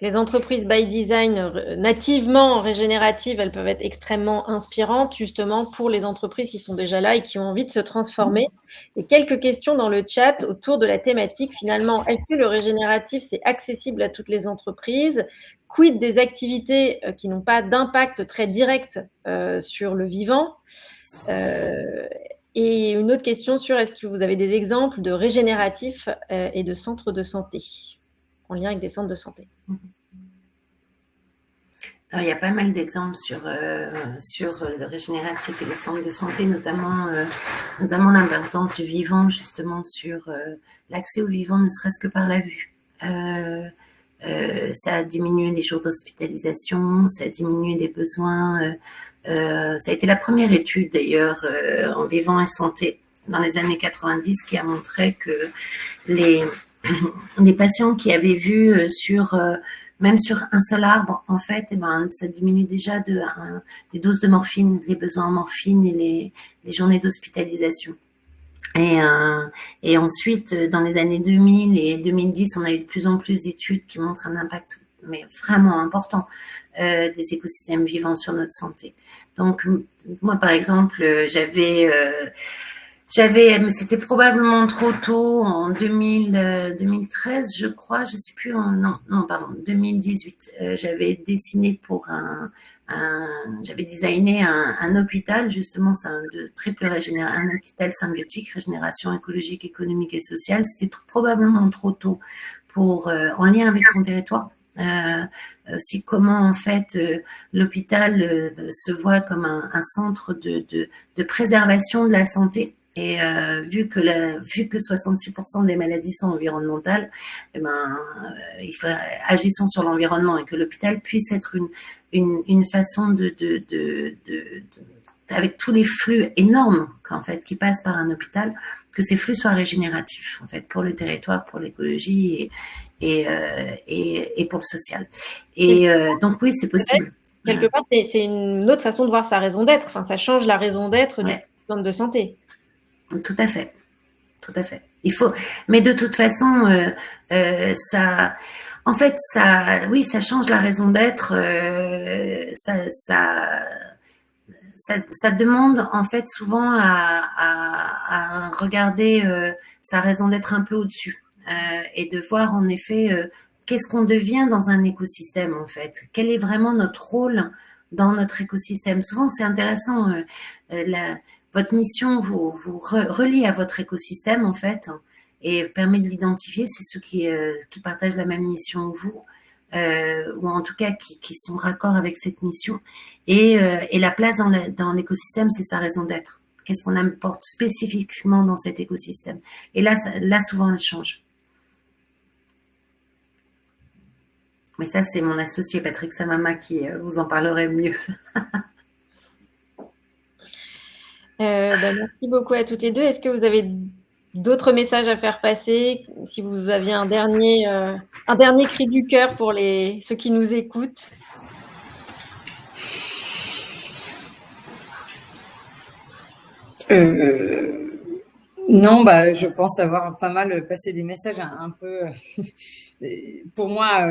Les entreprises by design nativement régénératives, elles peuvent être extrêmement inspirantes justement pour les entreprises qui sont déjà là et qui ont envie de se transformer. Et quelques questions dans le chat autour de la thématique. Finalement, est-ce que le régénératif, c'est accessible à toutes les entreprises? Quid des activités qui n'ont pas d'impact très direct sur le vivant? Et une autre question sur est-ce que vous avez des exemples de régénératifs et de centres de santé en lien avec des centres de santé? Alors, il y a pas mal d'exemples sur le régénératif et les centres de santé, notamment l'importance du vivant, justement, sur l'accès au vivant, ne serait-ce que par la vue. Ça a diminué les jours d'hospitalisation, ça a diminué les besoins. Ça a été la première étude, d'ailleurs, en vivant et santé dans les années 90 qui a montré que les patients qui avaient vu même sur un seul arbre, en fait, ça diminue déjà les doses de morphine, les besoins en morphine et les journées d'hospitalisation. Et ensuite, dans les années 2000 et 2010, on a eu de plus en plus d'études qui montrent un impact mais vraiment important des écosystèmes vivants sur notre santé. Donc, moi, par exemple, mais c'était probablement trop tôt, en 2013, je crois, je sais plus, 2018. J'avais dessiné j'avais designé un hôpital, justement, c'est un hôpital symbiotique, régénération écologique, économique et sociale. C'était probablement trop tôt en lien avec son territoire. Si comment en fait l'hôpital se voit comme un centre de préservation de la santé. Et vu que 66% des maladies sont environnementales, agissons sur l'environnement et que l'hôpital puisse être une façon avec tous les flux énormes en fait qui passent par un hôpital, que ces flux soient régénératifs en fait pour le territoire, pour l'écologie et pour le social. Et donc oui, c'est possible. Quelque part, c'est une autre façon de voir sa raison d'être. Enfin, ça change la raison d'être du système de santé. Tout à fait. Tout à fait. Il faut, mais de toute façon, ça, en fait, ça, oui, ça change la raison d'être. Ça demande en fait souvent à regarder sa raison d'être un peu au-dessus et de voir en effet qu'est-ce qu'on devient dans un écosystème en fait. Quel est vraiment notre rôle dans notre écosystème. Souvent, c'est intéressant. Votre mission vous relie à votre écosystème en fait et permet de l'identifier. C'est ceux qui partagent la même mission que vous. Ou en tout cas qui sont raccord avec cette mission. Et la place dans l'écosystème, c'est sa raison d'être. Qu'est-ce qu'on apporte spécifiquement dans cet écosystème? Et là, souvent, elle change. Mais ça, c'est mon associé Patrick Samama qui vous en parlerait mieux. Merci beaucoup à toutes les deux. Est-ce que vous avez d'autres messages à faire passer? Si vous aviez un dernier cri du cœur pour ceux qui nous écoutent. Non, je pense avoir pas mal passé des messages un peu. Pour moi,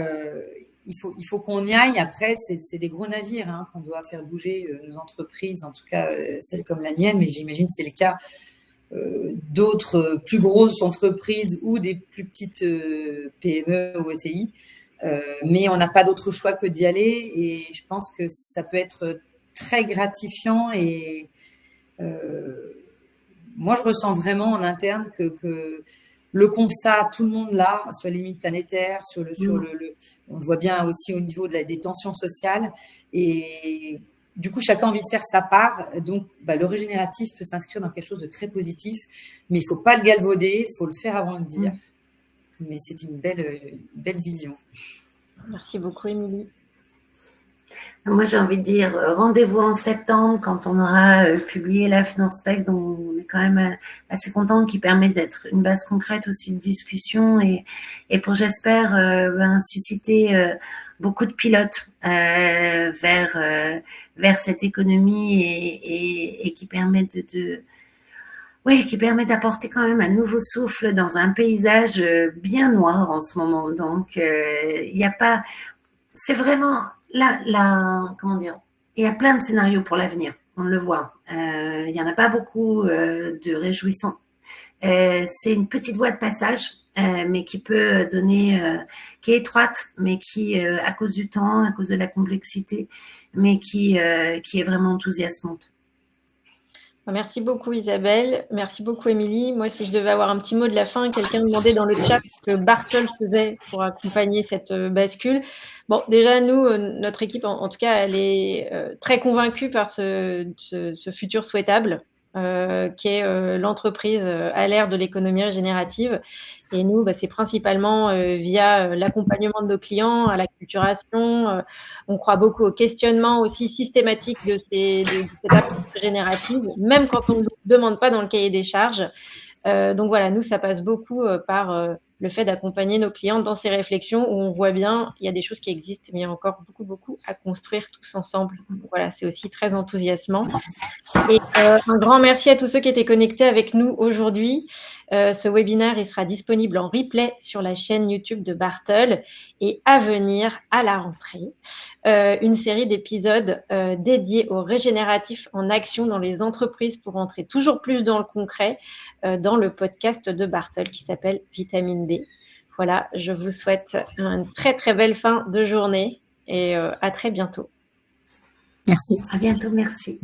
il faut qu'on y aille. Après, c'est des gros navires qu'on doit faire bouger nos entreprises, en tout cas celles comme la mienne, mais j'imagine que c'est le cas d'autres plus grosses entreprises ou des plus petites PME ou ETI. Mais on n'a pas d'autre choix que d'y aller et je pense que ça peut être très gratifiant et moi, je ressens vraiment en interne que le constat, tout le monde là, sur les limites planétaires, on le voit bien aussi au niveau des tensions sociales. Et du coup, chacun a envie de faire sa part. Donc, le régénératif peut s'inscrire dans quelque chose de très positif, mais il ne faut pas le galvauder, il faut le faire avant de le dire. Mais c'est une belle vision. Merci beaucoup, Émilie. Moi, j'ai envie de dire rendez-vous en septembre quand on aura publié l'AFNOR Spec, dont on est quand même assez content, qui permet d'être une base concrète aussi de discussion et pour, j'espère, susciter beaucoup de pilotes vers cette économie et qui permet qui permet d'apporter quand même un nouveau souffle dans un paysage bien noir en ce moment. Donc, il n'y a pas... C'est vraiment... comment dire, il y a plein de scénarios pour l'avenir, on le voit. Il n'y en a pas beaucoup de réjouissants. C'est une petite voie de passage, mais qui peut donner, qui est étroite, mais qui, à cause du temps, à cause de la complexité, mais qui est vraiment enthousiasmante. Merci beaucoup Isabelle, merci beaucoup Émilie. Moi, si je devais avoir un petit mot de la fin, quelqu'un demandait dans le chat ce que Bartol faisait pour accompagner cette bascule. Bon, déjà, nous, notre équipe, en tout cas, elle est très convaincue par ce futur souhaitable, qui est l'entreprise à l'ère de l'économie régénérative. Et nous, c'est principalement via l'accompagnement de nos clients, à l'acculturation. On croit beaucoup au questionnement aussi systématique de cette approche régénérative, même quand on ne nous demande pas dans le cahier des charges. Donc voilà, nous, ça passe beaucoup par le fait d'accompagner nos clients dans ces réflexions où on voit bien, il y a des choses qui existent, mais il y a encore beaucoup à construire tous ensemble. Donc voilà, c'est aussi très enthousiasmant. Et un grand merci à tous ceux qui étaient connectés avec nous aujourd'hui. Ce webinaire, il sera disponible en replay sur la chaîne YouTube de Bartol et à venir à la rentrée, une série d'épisodes dédiés au régénératif en action dans les entreprises pour entrer toujours plus dans le concret dans le podcast de Bartol qui s'appelle Vitamine D. Voilà, je vous souhaite une très très belle fin de journée et à très bientôt. Merci. À bientôt, merci.